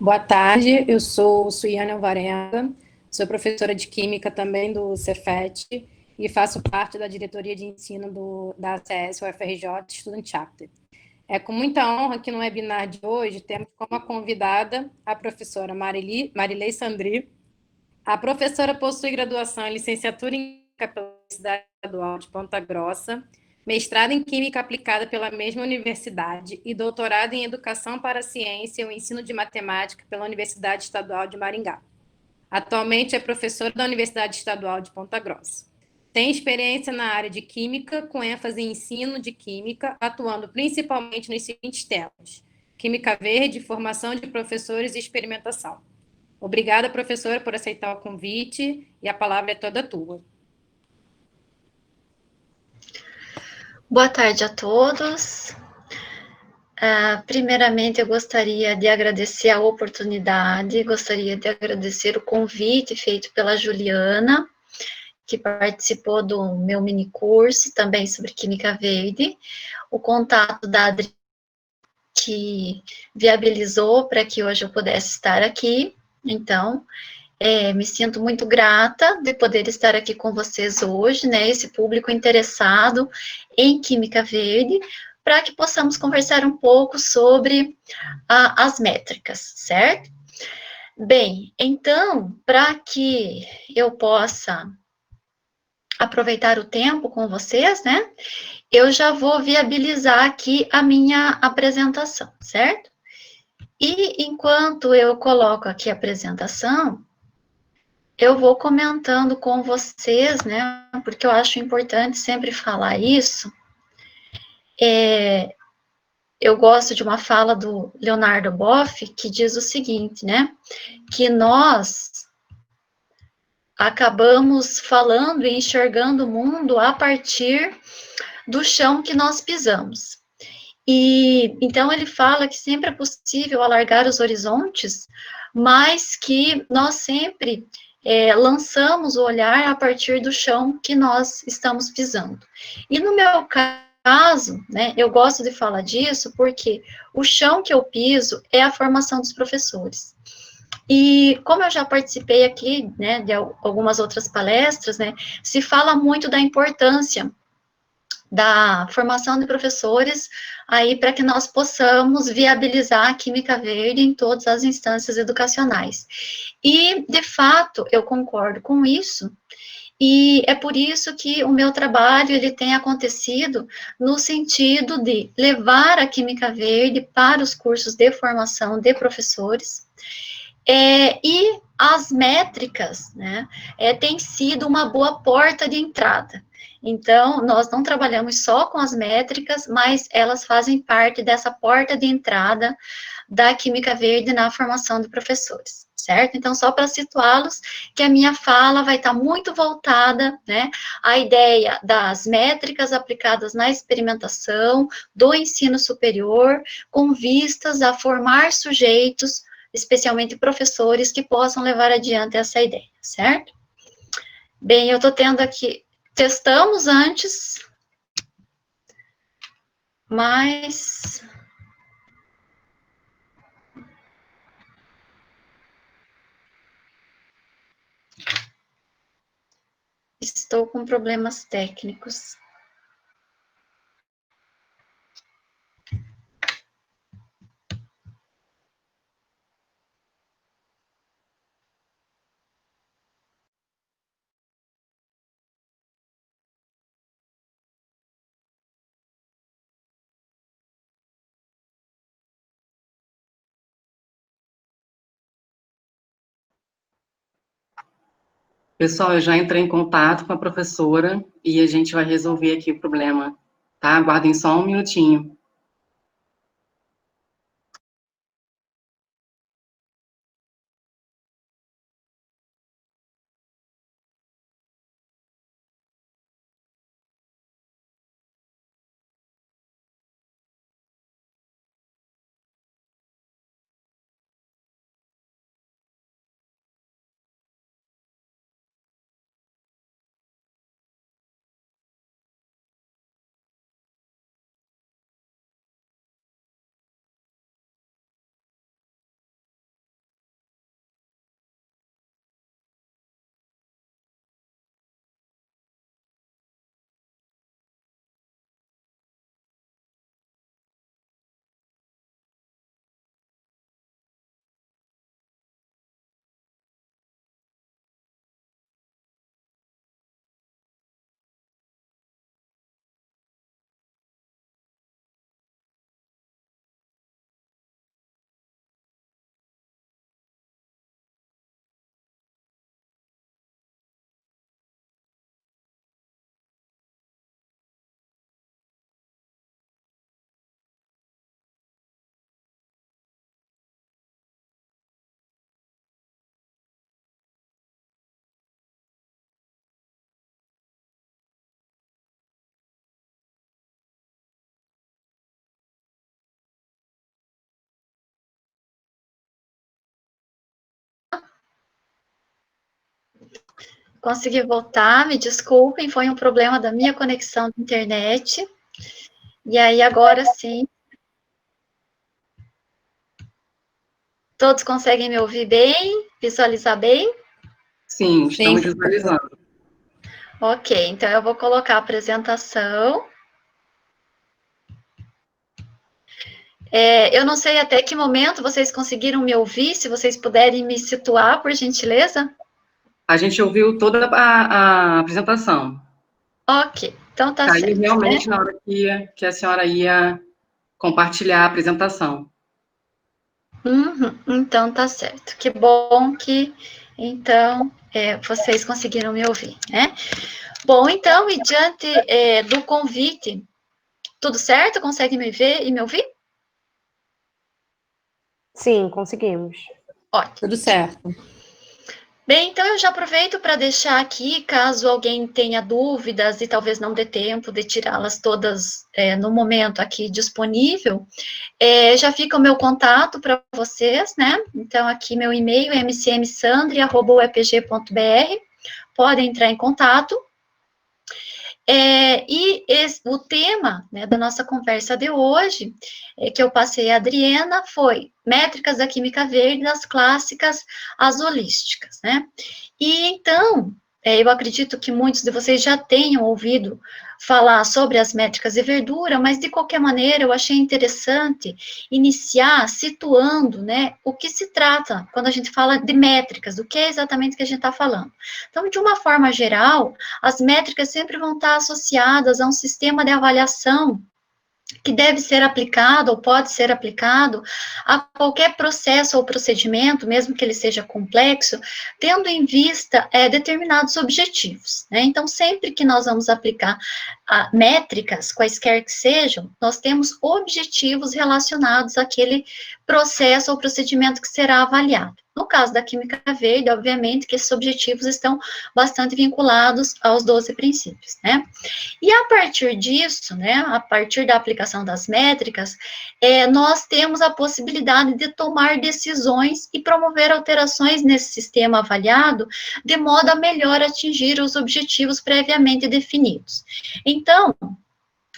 Boa tarde, eu sou Suiane Alvarenga, sou professora de Química também do Cefet e faço parte da diretoria de ensino da ACS UFRJ Student Chapter. É com muita honra que no webinar de hoje temos como convidada a professora Marilei Sandri. A professora possui graduação em licenciatura em Química pela Universidade Estadual de Ponta Grossa, mestrado em Química aplicada pela mesma universidade e doutorado em Educação para a Ciência e o Ensino de Matemática pela Universidade Estadual de Maringá. Atualmente é professora da Universidade Estadual de Ponta Grossa. Tem experiência na área de Química, com ênfase em ensino de Química, atuando principalmente nos seguintes temas: Química Verde, formação de professores e experimentação. Obrigada, professora, por aceitar o convite e a palavra é toda tua. Boa tarde a todos. Primeiramente, eu gostaria de agradecer a oportunidade, gostaria de agradecer o convite feito pela Juliana, que participou do meu mini curso também sobre Química Verde, o contato da Adri, que viabilizou para que hoje eu pudesse estar aqui. Então, me sinto muito grata de poder estar aqui com vocês hoje, né, esse público interessado em Química Verde, para que possamos conversar um pouco sobre as métricas, certo? Bem, então, para que eu possa aproveitar o tempo com vocês, né, eu já vou viabilizar aqui a minha apresentação, certo? E enquanto eu coloco aqui a apresentação, eu vou comentando com vocês, né, porque eu acho importante sempre falar isso. Eu gosto de uma fala do Leonardo Boff, que diz o seguinte, né, que nós acabamos falando e enxergando o mundo a partir do chão que nós pisamos. E então ele fala que sempre é possível alargar os horizontes, mas que nós sempre lançamos o olhar a partir do chão que nós estamos pisando. E no meu caso, né, eu gosto de falar disso porque o chão que eu piso é a formação dos professores. E como eu já participei aqui, né, de algumas outras palestras, né, se fala muito da importância da formação de professores aí para que nós possamos viabilizar a Química Verde em todas as instâncias educacionais. E, de fato, eu concordo com isso, e é por isso que o meu trabalho ele tem acontecido no sentido de levar a Química Verde para os cursos de formação de professores, e as métricas, né, tem sido uma boa porta de entrada. Então, nós não trabalhamos só com as métricas, mas elas fazem parte dessa porta de entrada da Química Verde na formação de professores, certo? Então, só para situá-los, que a minha fala vai estar muito voltada, né, à ideia das métricas aplicadas na experimentação do ensino superior, com vistas a formar sujeitos, especialmente professores, que possam levar adiante essa ideia, certo? Bem, eu estou tendo aqui, testamos antes, mas estou com problemas técnicos. Pessoal, eu já entrei em contato com a professora e a gente vai resolver aqui o problema, tá? Aguardem só um minutinho. consegui voltar, me desculpem, foi um problema da minha conexão de internet. E aí, agora sim. Todos conseguem me ouvir bem? Visualizar bem? Sim, estamos visualizando. Ok, então eu vou colocar a apresentação. Eu não sei até que momento vocês conseguiram me ouvir, se vocês puderem me situar, por gentileza. A gente ouviu toda a apresentação. Ok, então tá certo. Caiu realmente, né? Na hora que a senhora ia compartilhar a apresentação. Então tá certo. Que bom que, então, vocês conseguiram me ouvir, né? Bom, então, e diante do convite, tudo certo? Consegue me ver e me ouvir? Sim, conseguimos. Ótimo. Tudo certo. Bem, então eu já aproveito para deixar aqui, caso alguém tenha dúvidas e talvez não dê tempo de tirá-las todas no momento aqui disponível, já fica o meu contato para vocês, né? Então, aqui meu e-mail é mcmsandri@upg.br, podem entrar em contato. O tema, né, da nossa conversa de hoje, que eu passei a Adriana, foi métricas da química verde das clássicas às holísticas, né? E então, eu acredito que muitos de vocês já tenham ouvido falar sobre as métricas de verdura, mas de qualquer maneira eu achei interessante iniciar situando, né, o que se trata quando a gente fala de métricas, do que é exatamente que a gente está falando. Então, de uma forma geral, as métricas sempre vão estar associadas a um sistema de avaliação que deve ser aplicado ou pode ser aplicado a qualquer processo ou procedimento, mesmo que ele seja complexo, tendo em vista determinados objetivos, né? Então, sempre que nós vamos aplicar métricas, quaisquer que sejam, nós temos objetivos relacionados àquele processo ou procedimento que será avaliado. No caso da química verde, obviamente que esses objetivos estão bastante vinculados aos 12 princípios, né? E a partir disso, né, a partir da aplicação das métricas, nós temos a possibilidade de tomar decisões e promover alterações nesse sistema avaliado, de modo a melhor atingir os objetivos previamente definidos. Então,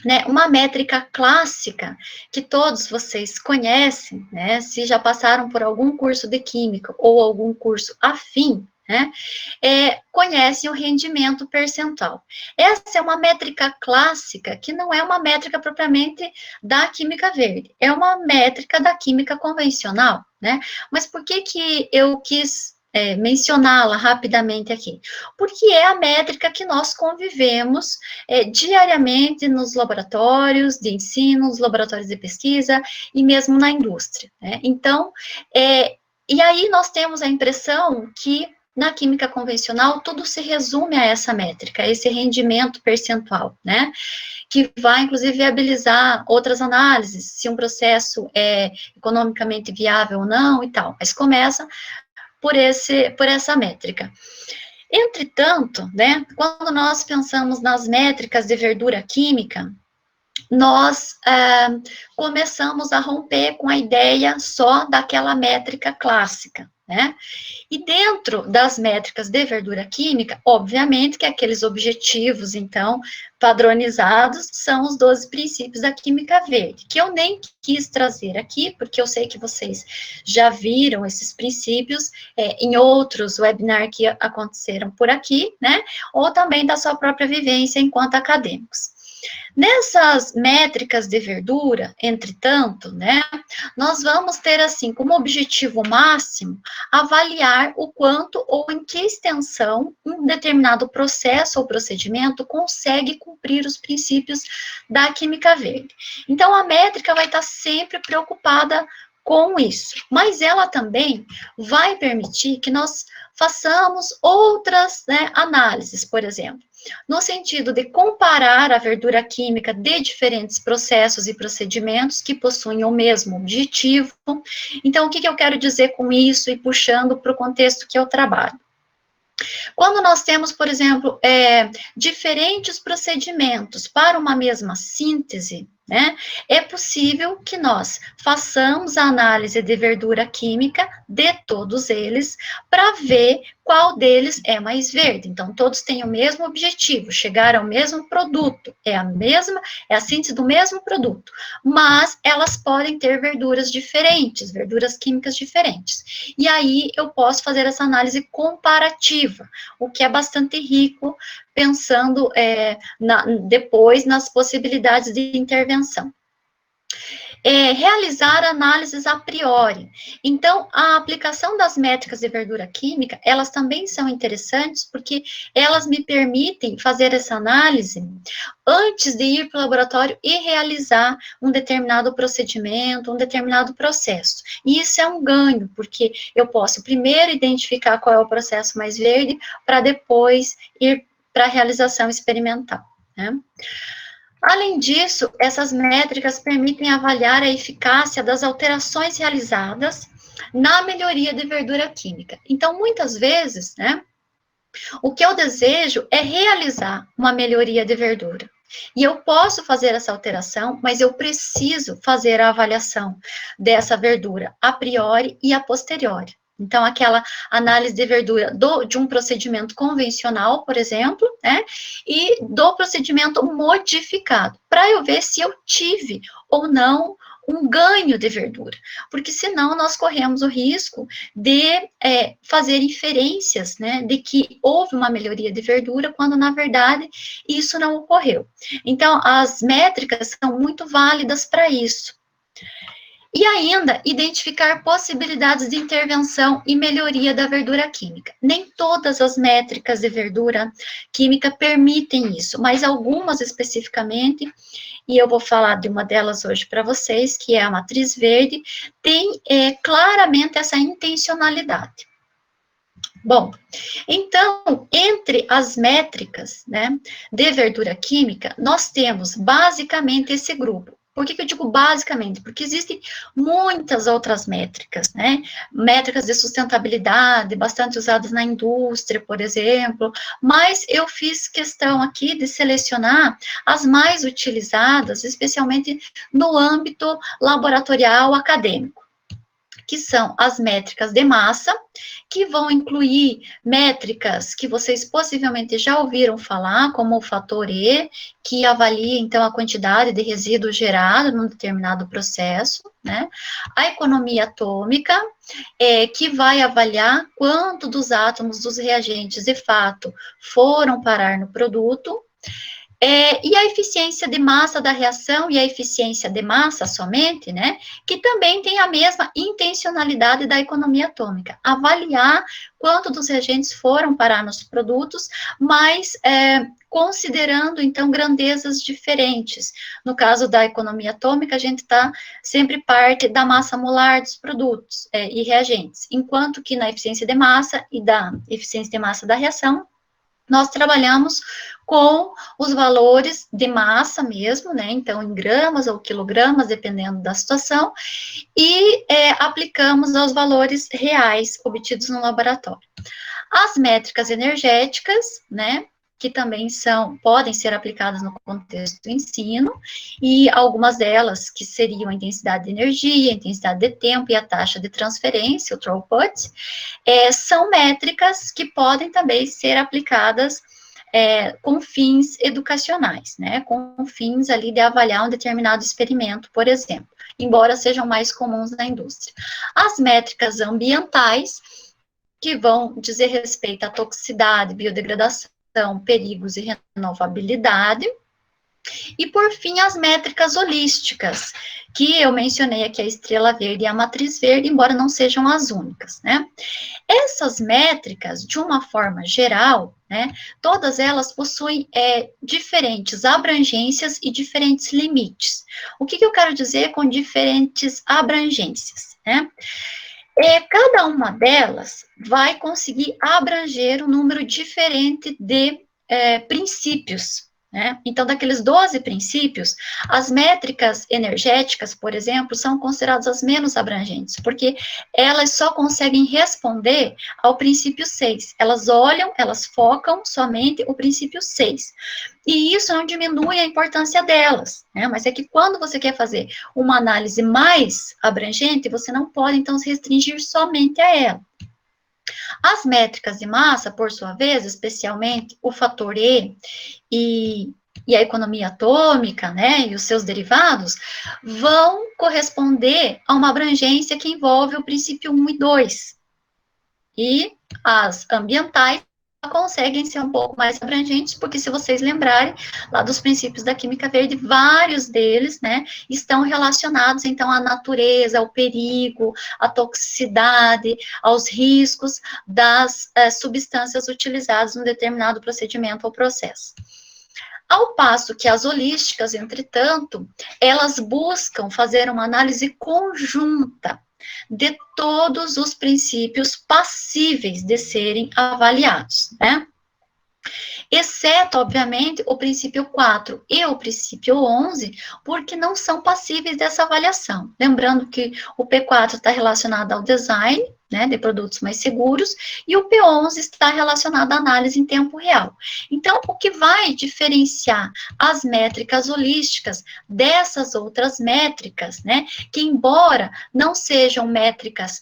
né, uma métrica clássica que todos vocês conhecem, né, se já passaram por algum curso de química ou algum curso afim, né, conhecem o rendimento percentual. Essa é uma métrica clássica que não é uma métrica propriamente da química verde, é uma métrica da química convencional, né? Mas por que eu quis mencioná-la rapidamente aqui? Porque é a métrica que nós convivemos diariamente nos laboratórios de ensino, nos laboratórios de pesquisa e mesmo na indústria, né? Então, e aí nós temos a impressão que na química convencional, tudo se resume a essa métrica, a esse rendimento percentual, né? Que vai, inclusive, viabilizar outras análises, se um processo é economicamente viável ou não e tal. Mas começa por essa métrica. Entretanto, né, quando nós pensamos nas métricas de verdura química, nós começamos a romper com a ideia só daquela métrica clássica, né? E dentro das métricas de verdura química, obviamente que aqueles objetivos, então, padronizados, são os 12 princípios da química verde, que eu nem quis trazer aqui, porque eu sei que vocês já viram esses princípios em outros webinars que aconteceram por aqui, né? Ou também da sua própria vivência enquanto acadêmicos. Nessas métricas de verdura, entretanto, né, nós vamos ter, assim, como objetivo máximo, avaliar o quanto ou em que extensão um determinado processo ou procedimento consegue cumprir os princípios da química verde. Então, a métrica vai estar sempre preocupada com isso, mas ela também vai permitir que nós façamos outras, né, análises, por exemplo, no sentido de comparar a verdura química de diferentes processos e procedimentos que possuem o mesmo objetivo. Então, o que eu quero dizer com isso e puxando para o contexto que eu trabalho? Quando nós temos, por exemplo, diferentes procedimentos para uma mesma síntese, né? É possível que nós façamos a análise de verdura química de todos eles para ver qual deles é mais verde. Então, todos têm o mesmo objetivo, chegar ao mesmo produto, é a síntese do mesmo produto, mas elas podem ter verduras diferentes, verduras químicas diferentes. E aí eu posso fazer essa análise comparativa, o que é bastante rico, pensando depois nas possibilidades de intervenção. Realizar análises a priori. Então, a aplicação das métricas de verdura química, elas também são interessantes, porque elas me permitem fazer essa análise antes de ir para o laboratório e realizar um determinado procedimento, um determinado processo. E isso é um ganho, porque eu posso primeiro identificar qual é o processo mais verde, para depois ir para a realização experimental, né? Além disso, essas métricas permitem avaliar a eficácia das alterações realizadas na melhoria de verdura química. Então, muitas vezes, né, o que eu desejo é realizar uma melhoria de verdura. E eu posso fazer essa alteração, mas eu preciso fazer a avaliação dessa verdura a priori e a posteriori. Então, aquela análise de verdura de um procedimento convencional, por exemplo, né, e do procedimento modificado, para eu ver se eu tive ou não um ganho de verdura, porque senão nós corremos o risco de fazer inferências, né, de que houve uma melhoria de verdura, quando na verdade isso não ocorreu. Então, as métricas são muito válidas para isso. E ainda, identificar possibilidades de intervenção e melhoria da verdura química. Nem todas as métricas de verdura química permitem isso, mas algumas especificamente, e eu vou falar de uma delas hoje para vocês, que é a matriz verde, tem claramente essa intencionalidade. Bom, então, entre as métricas, né, de verdura química, nós temos basicamente esse grupo. Por que eu digo basicamente? Porque existem muitas outras métricas, né? Métricas de sustentabilidade, bastante usadas na indústria, por exemplo, mas eu fiz questão aqui de selecionar as mais utilizadas, especialmente no âmbito laboratorial acadêmico, que são as métricas de massa, que vão incluir métricas que vocês possivelmente já ouviram falar, como o fator E, que avalia, então, a quantidade de resíduo gerado num determinado processo, né? A economia atômica, que vai avaliar quanto dos átomos dos reagentes, de fato, foram parar no produto. E a eficiência de massa da reação e a eficiência de massa somente, né, que também tem a mesma intencionalidade da economia atômica, avaliar quanto dos reagentes foram parar nos produtos, mas considerando, então, grandezas diferentes. No caso da economia atômica, a gente está sempre parte da massa molar dos produtos e reagentes, enquanto que na eficiência de massa e da eficiência de massa da reação, nós trabalhamos com os valores de massa mesmo, né, então em gramas ou quilogramas, dependendo da situação, e aplicamos aos valores reais obtidos no laboratório. As métricas energéticas, né, que também podem ser aplicadas no contexto do ensino, e algumas delas, que seriam a intensidade de energia, a intensidade de tempo e a taxa de transferência, o throughput, são métricas que podem também ser aplicadas com fins educacionais, né, com fins ali de avaliar um determinado experimento, por exemplo, embora sejam mais comuns na indústria. As métricas ambientais, que vão dizer respeito à toxicidade, biodegradação, perigos e renovabilidade. E, por fim, as métricas holísticas, que eu mencionei aqui, a estrela verde e a matriz verde, embora não sejam as únicas, né? Essas métricas, de uma forma geral, né, todas elas possuem diferentes abrangências e diferentes limites. O que eu quero dizer com diferentes abrangências, né? Cada uma delas vai conseguir abranger um número diferente de princípios, né? Então, daqueles 12 princípios, as métricas energéticas, por exemplo, são consideradas as menos abrangentes, porque elas só conseguem responder ao princípio 6. Elas olham, elas focam somente o princípio 6. E isso não diminui a importância delas, né? Mas é que quando você quer fazer uma análise mais abrangente, você não pode, então, se restringir somente a ela. As métricas de massa, por sua vez, especialmente o fator e a economia atômica, né, e os seus derivados, vão corresponder a uma abrangência que envolve o princípio 1 e 2. E as ambientais conseguem ser um pouco mais abrangentes, porque se vocês lembrarem, lá dos princípios da química verde, vários deles, né, estão relacionados, então, à natureza, ao perigo, à toxicidade, aos riscos das substâncias utilizadas em um determinado procedimento ou processo. Ao passo que as holísticas, entretanto, elas buscam fazer uma análise conjunta de todos os princípios passíveis de serem avaliados, né? Exceto, obviamente, o princípio 4 e o princípio 11, porque não são passíveis dessa avaliação. Lembrando que o P4 está relacionado ao design, né, de produtos mais seguros, e o P11 está relacionado à análise em tempo real. Então, o que vai diferenciar as métricas holísticas dessas outras métricas, né, que embora não sejam métricas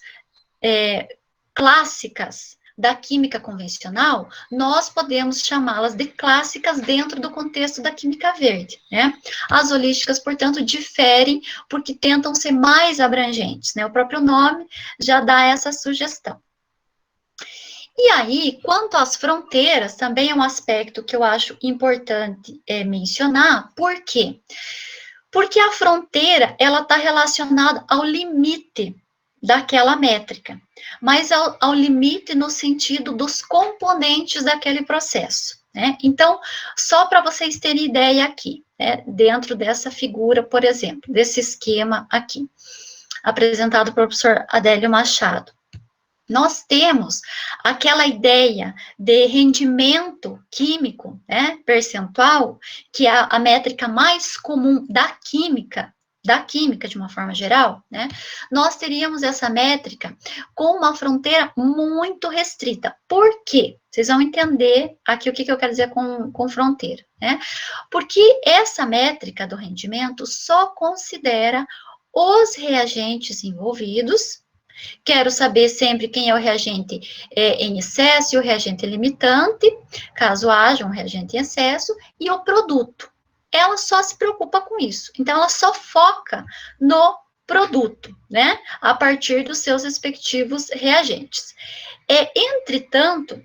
clássicas da química convencional, nós podemos chamá-las de clássicas dentro do contexto da química verde, né? As holísticas, portanto, diferem porque tentam ser mais abrangentes, né? O próprio nome já dá essa sugestão. E aí, quanto às fronteiras, também é um aspecto que eu acho importante mencionar. Por quê? Porque a fronteira, ela está relacionada ao limite daquela métrica, mas ao limite no sentido dos componentes daquele processo, né? Então, só para vocês terem ideia aqui, né, dentro dessa figura, por exemplo, desse esquema aqui, apresentado pelo professor Adélio Machado, nós temos aquela ideia de rendimento químico, né, percentual, que é a métrica mais comum da química de uma forma geral, né, nós teríamos essa métrica com uma fronteira muito restrita. Por quê? Vocês vão entender aqui o que eu quero dizer com fronteira, né? Porque essa métrica do rendimento só considera os reagentes envolvidos. Quero saber sempre quem é o reagente em excesso e o reagente limitante, caso haja um reagente em excesso, e o produto. Ela só se preocupa com isso. Então, ela só foca no produto, né? A partir dos seus respectivos reagentes. Entretanto,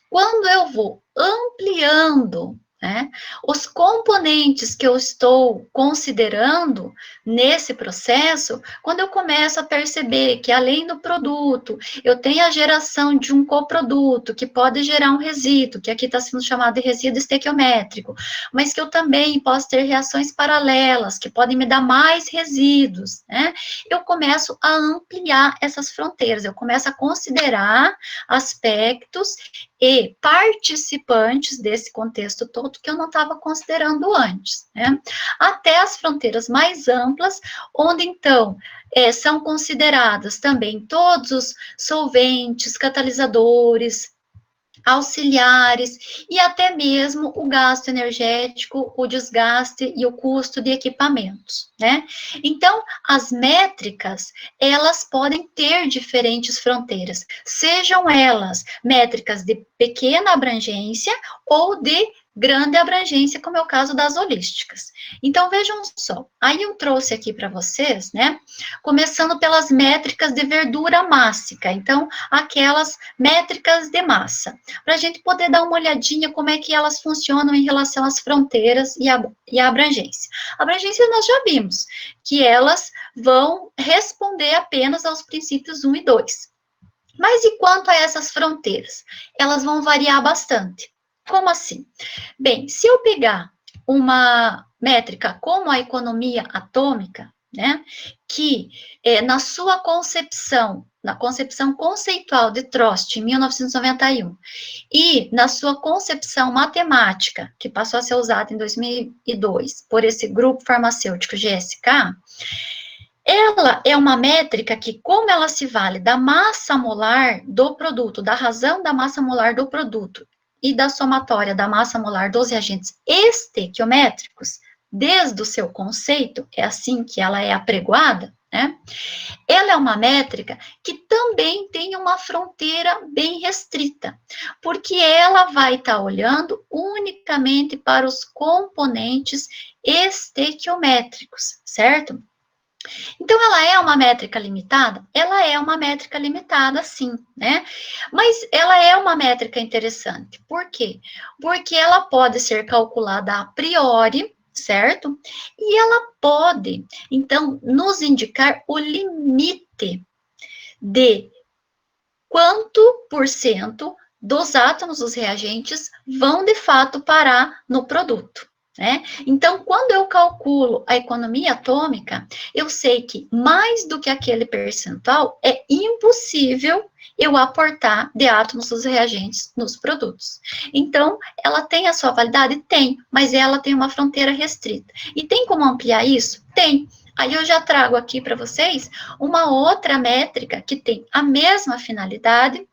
quando eu vou ampliando, né, os componentes que eu estou considerando nesse processo, quando eu começo a perceber que além do produto, eu tenho a geração de um coproduto, que pode gerar um resíduo, que aqui está sendo chamado de resíduo estequiométrico, mas que eu também posso ter reações paralelas, que podem me dar mais resíduos, né, eu começo a ampliar essas fronteiras, eu começo a considerar aspectos e participantes desse contexto todo que eu não estava considerando antes, né? Até as fronteiras mais amplas, onde, então, são consideradas também todos os solventes, catalisadores, auxiliares e até mesmo o gasto energético, o desgaste e o custo de equipamentos, né? Então, as métricas, elas podem ter diferentes fronteiras, sejam elas métricas de pequena abrangência ou de grande abrangência, como é o caso das holísticas. Então, vejam só, aí eu trouxe aqui para vocês, né, começando pelas métricas de verdura mássica, então, aquelas métricas de massa, para a gente poder dar uma olhadinha como é que elas funcionam em relação às fronteiras e a abrangência. A abrangência nós já vimos, que elas vão responder apenas aos princípios 1 e 2. Mas e quanto a essas fronteiras? Elas vão variar bastante. Como assim? Bem, se eu pegar uma métrica como a economia atômica, né, que, na sua concepção, na concepção conceitual de Trost, em 1991, e na sua concepção matemática, que passou a ser usada em 2002, por esse grupo farmacêutico GSK, ela é uma métrica que, como ela se vale da massa molar do produto, da razão da massa molar do produto e da somatória da massa molar dos reagentes estequiométricos, desde o seu conceito, é assim que ela é apregoada, né? Ela é uma métrica que também tem uma fronteira bem restrita, porque ela vai estar olhando unicamente para os componentes estequiométricos, certo? Então, ela é uma métrica limitada? Ela é uma métrica limitada, sim, né? Mas ela é uma métrica interessante. Por quê? Porque ela pode ser calculada a priori, certo? E ela pode, então, nos indicar o limite de quanto por cento dos átomos dos reagentes vão, de fato, parar no produto. Né? Então, quando eu calculo a economia atômica, eu sei que mais do que aquele percentual é impossível eu aportar de átomos dos reagentes nos produtos. Então, ela tem a sua validade? Tem, mas ela tem uma fronteira restrita. E tem como ampliar isso? Tem. Aí eu já trago aqui para vocês uma outra métrica que tem a mesma finalidade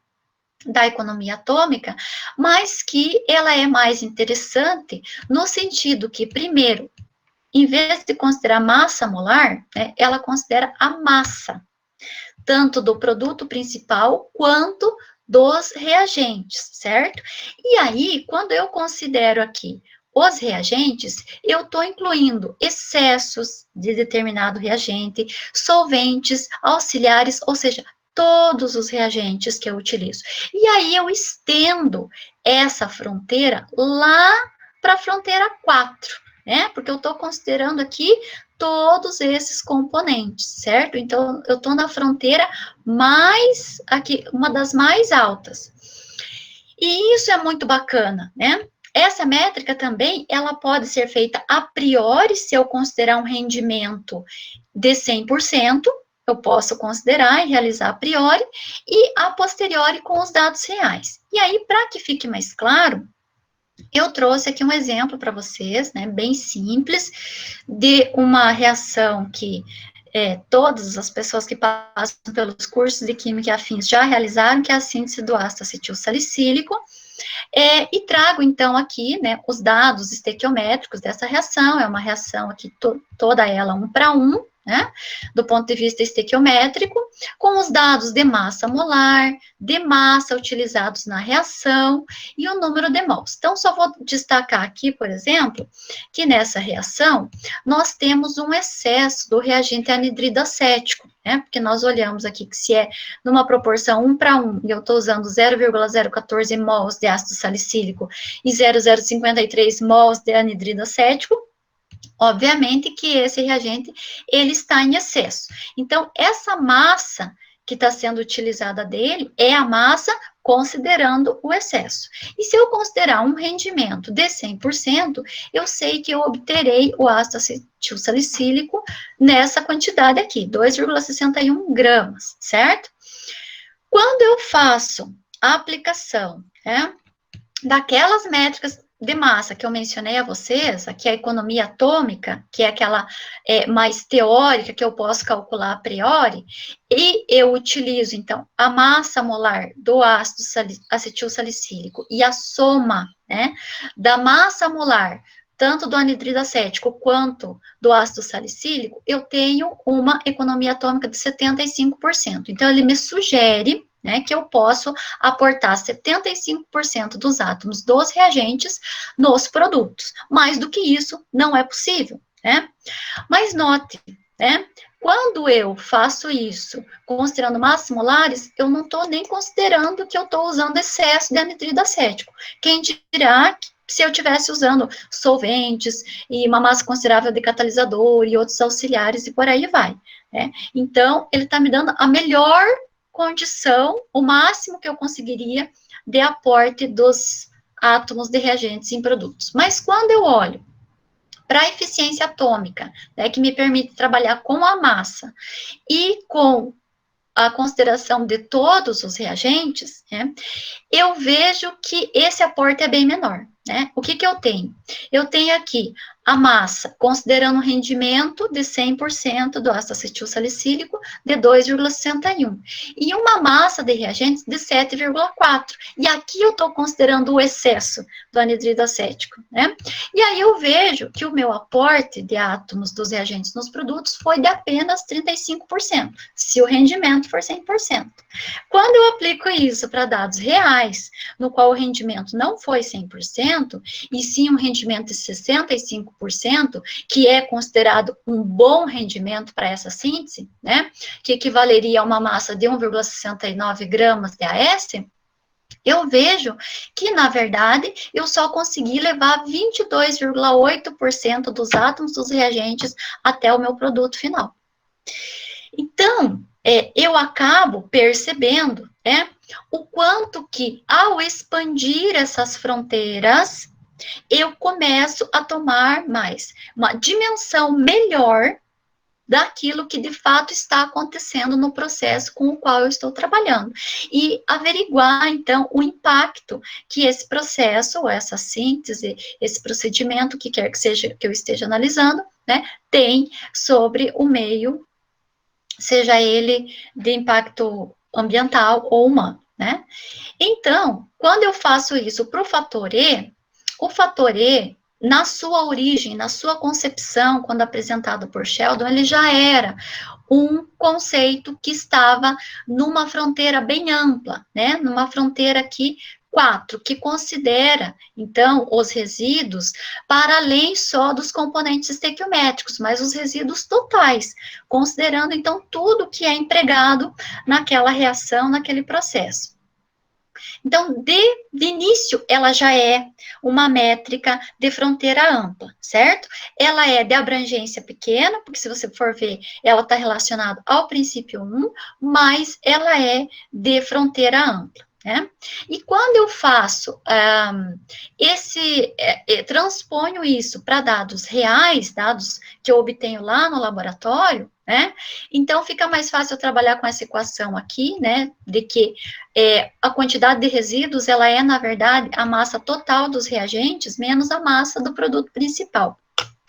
da economia atômica, mas que ela é mais interessante no sentido que, primeiro, em vez de considerar massa molar, né, ela considera a massa, tanto do produto principal quanto dos reagentes, certo? E aí, quando eu considero aqui os reagentes, eu estou incluindo excessos de determinado reagente, solventes, auxiliares, ou seja, todos os reagentes que eu utilizo. E aí eu estendo essa fronteira lá para a fronteira 4, né? Porque eu estou considerando aqui todos esses componentes, certo? Então, eu estou na fronteira mais, aqui, uma das mais altas. E isso é muito bacana, né? Essa métrica também, ela pode ser feita a priori, se eu considerar um rendimento de 100%, eu posso considerar e realizar a priori, e a posteriori com os dados reais. E aí, para que fique mais claro, eu trouxe aqui um exemplo para vocês, né, bem simples, de uma reação que todas as pessoas que passam pelos cursos de Química e Afins já realizaram, que é a síntese do ácido acetil salicílico, e trago, então, aqui, né, os dados estequiométricos dessa reação, é uma reação aqui, toda ela 1 para 1, né, do ponto de vista estequiométrico, com os dados de massa molar, de massa utilizados na reação e o número de mols. Então, só vou destacar aqui, por exemplo, que nessa reação, nós temos um excesso do reagente anidrido acético, né, porque nós olhamos aqui que se é numa proporção 1 para 1, e eu estou usando 0,014 mols de ácido salicílico e 0,053 mols de anidrido acético, obviamente que esse reagente, ele está em excesso. Então, essa massa que está sendo utilizada dele é a massa considerando o excesso. E se eu considerar um rendimento de 100%, eu sei que eu obterei o ácido acetil salicílico nessa quantidade aqui, 2,61 gramas, certo? Quando eu faço a aplicação, né, daquelas métricas de massa que eu mencionei a vocês, aqui a economia atômica, que é aquela mais teórica, que eu posso calcular a priori, e eu utilizo, então, a massa molar do ácido acetil salicílico e a soma, né, da massa molar, tanto do anidrido acético quanto do ácido salicílico, eu tenho uma economia atômica de 75%. Então, ele me sugere, né, que eu posso aportar 75% dos átomos dos reagentes nos produtos. Mais do que isso, não é possível, né? Mas note, né, quando eu faço isso, considerando massas molares, eu não estou nem considerando que eu estou usando excesso de anidrido acético. Quem dirá que se eu estivesse usando solventes e uma massa considerável de catalisador e outros auxiliares e por aí vai, né? Então, ele está me dando a melhor condição, o máximo que eu conseguiria de aporte dos átomos de reagentes em produtos. Mas quando eu olho para a eficiência atômica, né, que me permite trabalhar com a massa e com a consideração de todos os reagentes, né, eu vejo que esse aporte é bem menor, né? O que eu tenho? Eu tenho aqui a massa, considerando o rendimento de 100% do ácido acetil salicílico de 2,61, e uma massa de reagentes de 7,4, e aqui eu estou considerando o excesso do anidrido acético, né? E aí eu vejo que o meu aporte de átomos dos reagentes nos produtos foi de apenas 35%, se o rendimento for 100%. Quando eu aplico isso para dados reais, no qual o rendimento não foi 100%, e sim um rendimento de 65%, que é considerado um bom rendimento para essa síntese, né, que equivaleria a uma massa de 1,69 gramas de AS, eu vejo que, na verdade, eu só consegui levar 22,8% dos átomos dos reagentes até o meu produto final. Então, eu acabo percebendo, né, o quanto que, ao expandir essas fronteiras, eu começo a tomar mais uma dimensão melhor daquilo que de fato está acontecendo no processo com o qual eu estou trabalhando, e averiguar, então, o impacto que esse processo, ou essa síntese, esse procedimento, que quer que seja que eu esteja analisando, né, tem sobre o meio, seja ele de impacto ambiental ou humano, né? Então, quando eu faço isso para o fator E, o fator E, na sua origem, na sua concepção, quando apresentado por Sheldon, ele já era um conceito que estava numa fronteira bem ampla, né? Numa fronteira aqui 4, que considera, então, os resíduos para além só dos componentes estequiométricos, mas os resíduos totais, considerando, então, tudo que é empregado naquela reação, naquele processo. Então, de início, ela já é uma métrica de fronteira ampla, certo? Ela é de abrangência pequena, porque se você for ver, ela está relacionada ao princípio 1, mas ela é de fronteira ampla, né? E quando eu faço transponho isso para dados reais, dados que eu obtenho lá no laboratório, né? Então, fica mais fácil eu trabalhar com essa equação aqui, né, de que a quantidade de resíduos, ela é, na verdade, a massa total dos reagentes menos a massa do produto principal.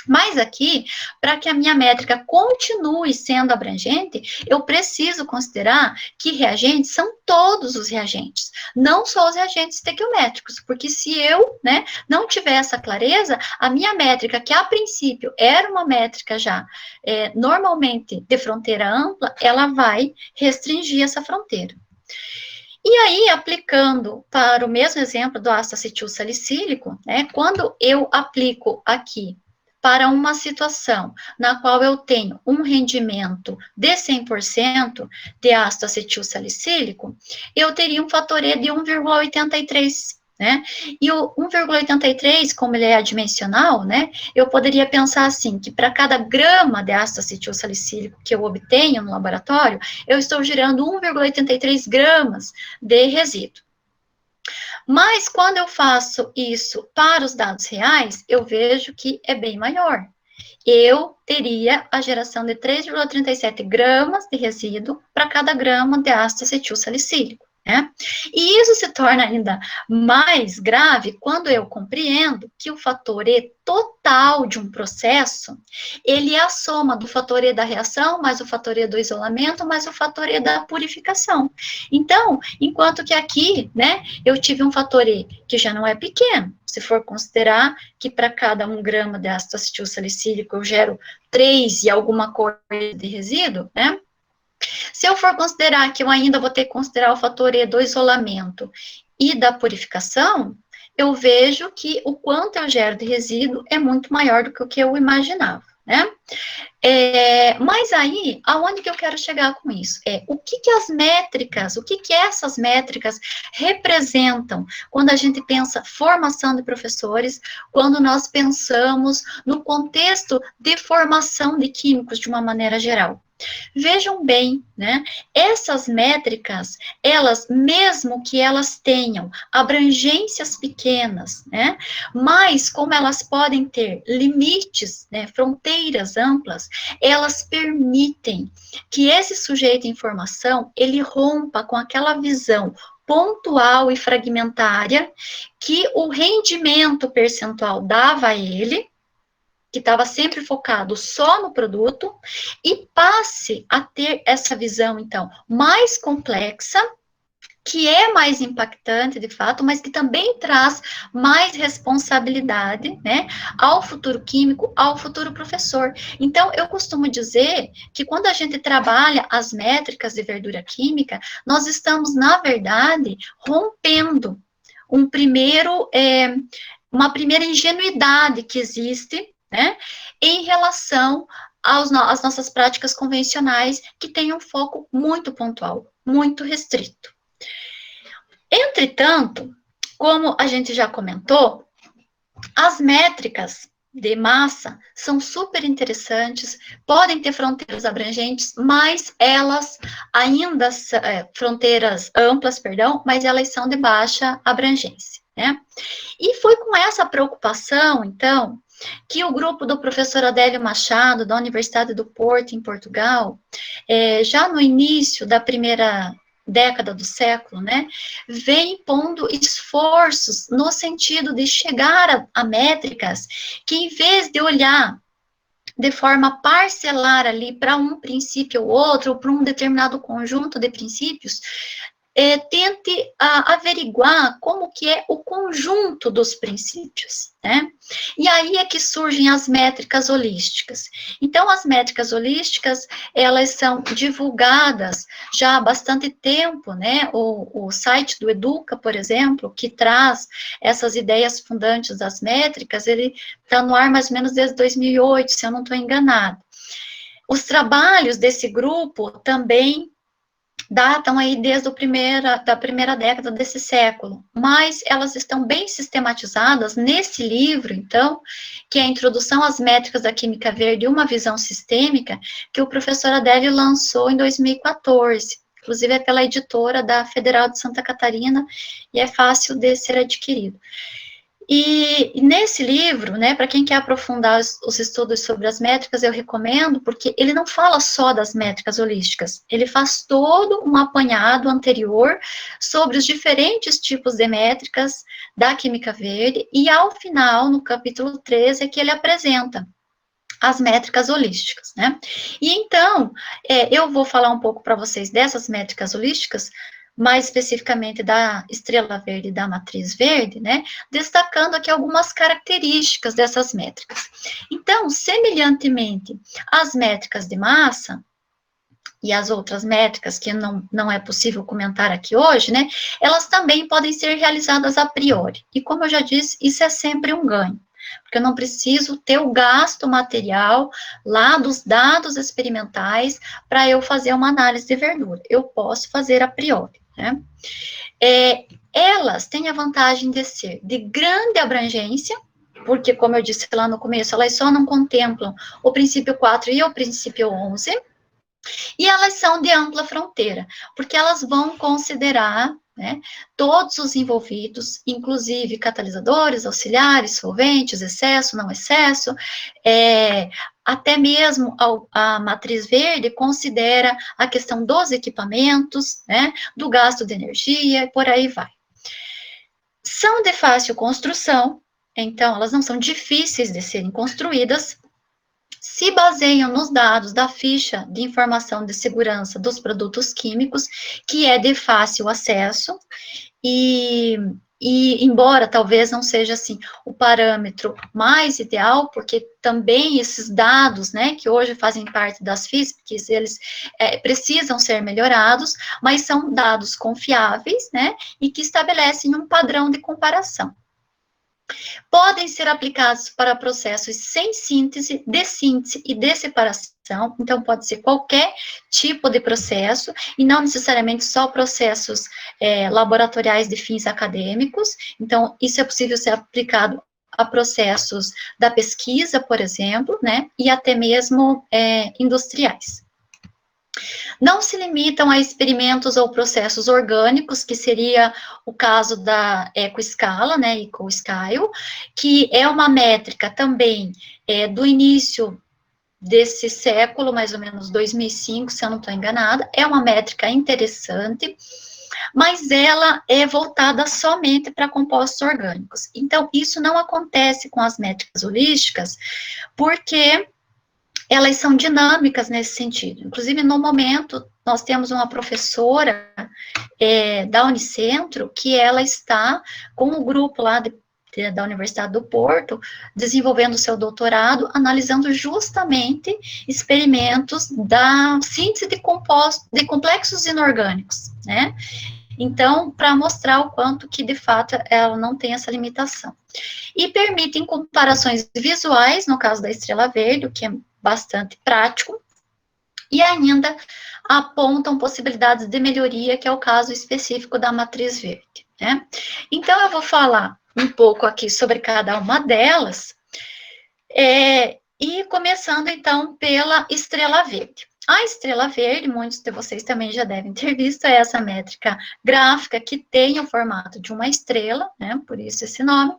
Mas aqui, para que a minha métrica continue sendo abrangente, eu preciso considerar que reagentes são todos os reagentes, não só os reagentes estequiométricos, porque se eu, né, não tiver essa clareza, a minha métrica, que a princípio era uma métrica já normalmente de fronteira ampla, ela vai restringir essa fronteira. E aí, aplicando para o mesmo exemplo do ácido acetil salicílico, né, quando eu aplico aqui para uma situação na qual eu tenho um rendimento de 100% de ácido acetil salicílico, eu teria um fator E de 1,83, né? E o 1,83, como ele é adimensional, né, eu poderia pensar assim, que para cada grama de ácido acetil salicílico que eu obtenho no laboratório, eu estou gerando 1,83 gramas de resíduo. Mas quando eu faço isso para os dados reais, eu vejo que é bem maior. Eu teria a geração de 3,37 gramas de resíduo para cada grama de ácido acetil salicílico, né? E isso se torna ainda mais grave quando eu compreendo que o fator E total de um processo, ele é a soma do fator E da reação, mais o fator E do isolamento, mais o fator E da purificação. Então, enquanto que aqui, né, eu tive um fator E que já não é pequeno, se for considerar que para cada 1 grama de ácido acetil salicílico eu gero 3 e alguma coisa de resíduo, né? Se eu for considerar que eu ainda vou ter que considerar o fator E do isolamento e da purificação, eu vejo que o quanto eu gero de resíduo é muito maior do que o que eu imaginava, né? Mas aí, aonde que eu quero chegar com isso? O que as métricas, o que essas métricas representam quando a gente pensa formação de professores, quando nós pensamos no contexto de formação de químicos de uma maneira geral? Vejam bem, né? Essas métricas, elas, mesmo que elas tenham abrangências pequenas, né? Mas como elas podem ter limites, né, fronteiras amplas, elas permitem que esse sujeito de informação, ele rompa com aquela visão pontual e fragmentária que o rendimento percentual dava a ele, que estava sempre focado só no produto, e passe a ter essa visão, então, mais complexa, que é mais impactante, de fato, mas que também traz mais responsabilidade, né, ao futuro químico, ao futuro professor. Então, eu costumo dizer que quando a gente trabalha as métricas de verdura química, nós estamos, na verdade, rompendo uma primeira ingenuidade que existe, né, em relação às nossas práticas convencionais, que têm um foco muito pontual, muito restrito. Entretanto, como a gente já comentou, as métricas de massa são super interessantes, podem ter fronteiras abrangentes, mas elas ainda são fronteiras amplas, perdão, mas elas são de baixa abrangência, né? E foi com essa preocupação, então, que o grupo do professor Adélio Machado, da Universidade do Porto, em Portugal, já no início da primeira década do século, né, vem pondo esforços no sentido de chegar a métricas que, em vez de olhar de forma parcelar ali para um princípio ou outro, ou para um determinado conjunto de princípios, tente averiguar como que é o conjunto dos princípios, né? E aí é que surgem as métricas holísticas. Então, as métricas holísticas, elas são divulgadas já há bastante tempo, né? O site do Educa, por exemplo, que traz essas ideias fundantes das métricas, ele está no ar mais ou menos desde 2008, se eu não estou enganada. Os trabalhos desse grupo também datam aí desde da primeira década desse século, mas elas estão bem sistematizadas nesse livro, então, que é a Introdução às Métricas da Química Verde, uma visão sistêmica, que o professor Adélio lançou em 2014, inclusive é pela editora da Federal de Santa Catarina, e é fácil de ser adquirido. E nesse livro, né, para quem quer aprofundar os estudos sobre as métricas, eu recomendo, porque ele não fala só das métricas holísticas, ele faz todo um apanhado anterior sobre os diferentes tipos de métricas da química verde, e ao final, no capítulo 13, é que ele apresenta as métricas holísticas, né? E então, eu vou falar um pouco para vocês dessas métricas holísticas, mais especificamente da estrela verde e da matriz verde, né, destacando aqui algumas características dessas métricas. Então, semelhantemente às métricas de massa e as outras métricas que não é possível comentar aqui hoje, né, elas também podem ser realizadas a priori. E como eu já disse, isso é sempre um ganho, porque eu não preciso ter o gasto material lá dos dados experimentais para eu fazer uma análise de verdura. Eu posso fazer a priori, né? Elas têm a vantagem de ser de grande abrangência, porque, como eu disse lá no começo, elas só não contemplam o princípio 4 e o princípio 11, e elas são de ampla fronteira, porque elas vão considerar, né, todos os envolvidos, inclusive catalisadores, auxiliares, solventes, excesso, não excesso, até mesmo a matriz verde considera a questão dos equipamentos, né, do gasto de energia, e por aí vai. São de fácil construção, então elas não são difíceis de serem construídas, se baseiam nos dados da ficha de informação de segurança dos produtos químicos, que é de fácil acesso, e embora talvez não seja, assim, o parâmetro mais ideal, porque também esses dados, né, que hoje fazem parte das FISPs, eles precisam ser melhorados, mas são dados confiáveis, né, e que estabelecem um padrão de comparação. Podem ser aplicados para processos sem síntese, de síntese e de separação, então pode ser qualquer tipo de processo, e não necessariamente só processos laboratoriais de fins acadêmicos, então isso é possível ser aplicado a processos da pesquisa, por exemplo, né, e até mesmo industriais. Não se limitam a experimentos ou processos orgânicos, que seria o caso da ecoescala, né, EcoScale, que é uma métrica também do início desse século, mais ou menos 2005, se eu não estou enganada, é uma métrica interessante, mas ela é voltada somente para compostos orgânicos. Então, isso não acontece com as métricas holísticas, porque elas são dinâmicas nesse sentido. Inclusive, no momento, nós temos uma professora da Unicentro, que ela está com o grupo lá da Universidade do Porto, desenvolvendo seu doutorado, analisando justamente experimentos da síntese de compostos, de complexos inorgânicos, né? Então, para mostrar o quanto que, de fato, ela não tem essa limitação. E permitem comparações visuais, no caso da estrela verde, o que é bastante prático, e ainda apontam possibilidades de melhoria, que é o caso específico da matriz verde, né? Então, eu vou falar um pouco aqui sobre cada uma delas, e começando, então, pela estrela verde. A estrela verde, muitos de vocês também já devem ter visto, é essa métrica gráfica que tem o formato de uma estrela, né, por isso esse nome.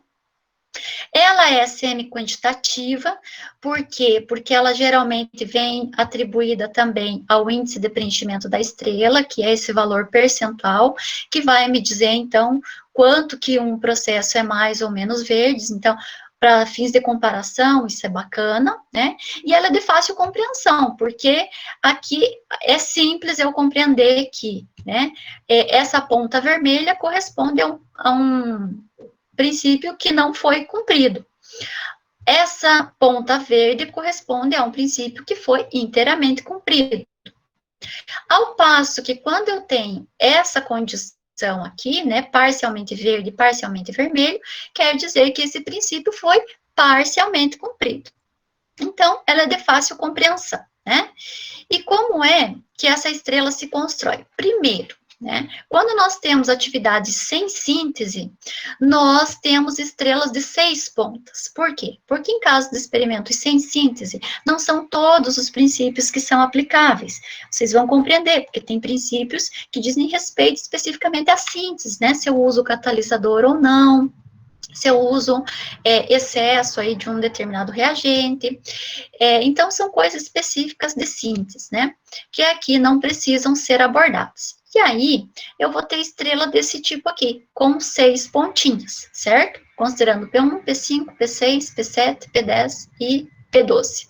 Ela é semi-quantitativa, por quê? Porque ela geralmente vem atribuída também ao índice de preenchimento da estrela, que é esse valor percentual, que vai me dizer, então, quanto que um processo é mais ou menos verde. Então, para fins de comparação, isso é bacana, né? E ela é de fácil compreensão, porque aqui é simples eu compreender que, né, essa ponta vermelha corresponde a um princípio que não foi cumprido. Essa ponta verde corresponde a um princípio que foi inteiramente cumprido. Ao passo que quando eu tenho essa condição aqui, né, parcialmente verde e parcialmente vermelho, quer dizer que esse princípio foi parcialmente cumprido. Então, ela é de fácil compreensão, né? E como é que essa estrela se constrói? Primeiro, né, quando nós temos atividades sem síntese, nós temos estrelas de 6 pontas. Por quê? Porque em caso de experimentos sem síntese, não são todos os princípios que são aplicáveis. Vocês vão compreender, porque tem princípios que dizem respeito especificamente à síntese, né? Se eu uso o catalisador ou não, se eu uso excesso aí de um determinado reagente. Então, são coisas específicas de síntese, né? Que aqui não precisam ser abordadas. E aí, eu vou ter estrela desse tipo aqui, com 6 pontinhas, certo? Considerando P1, P5, P6, P7, P10 e P12.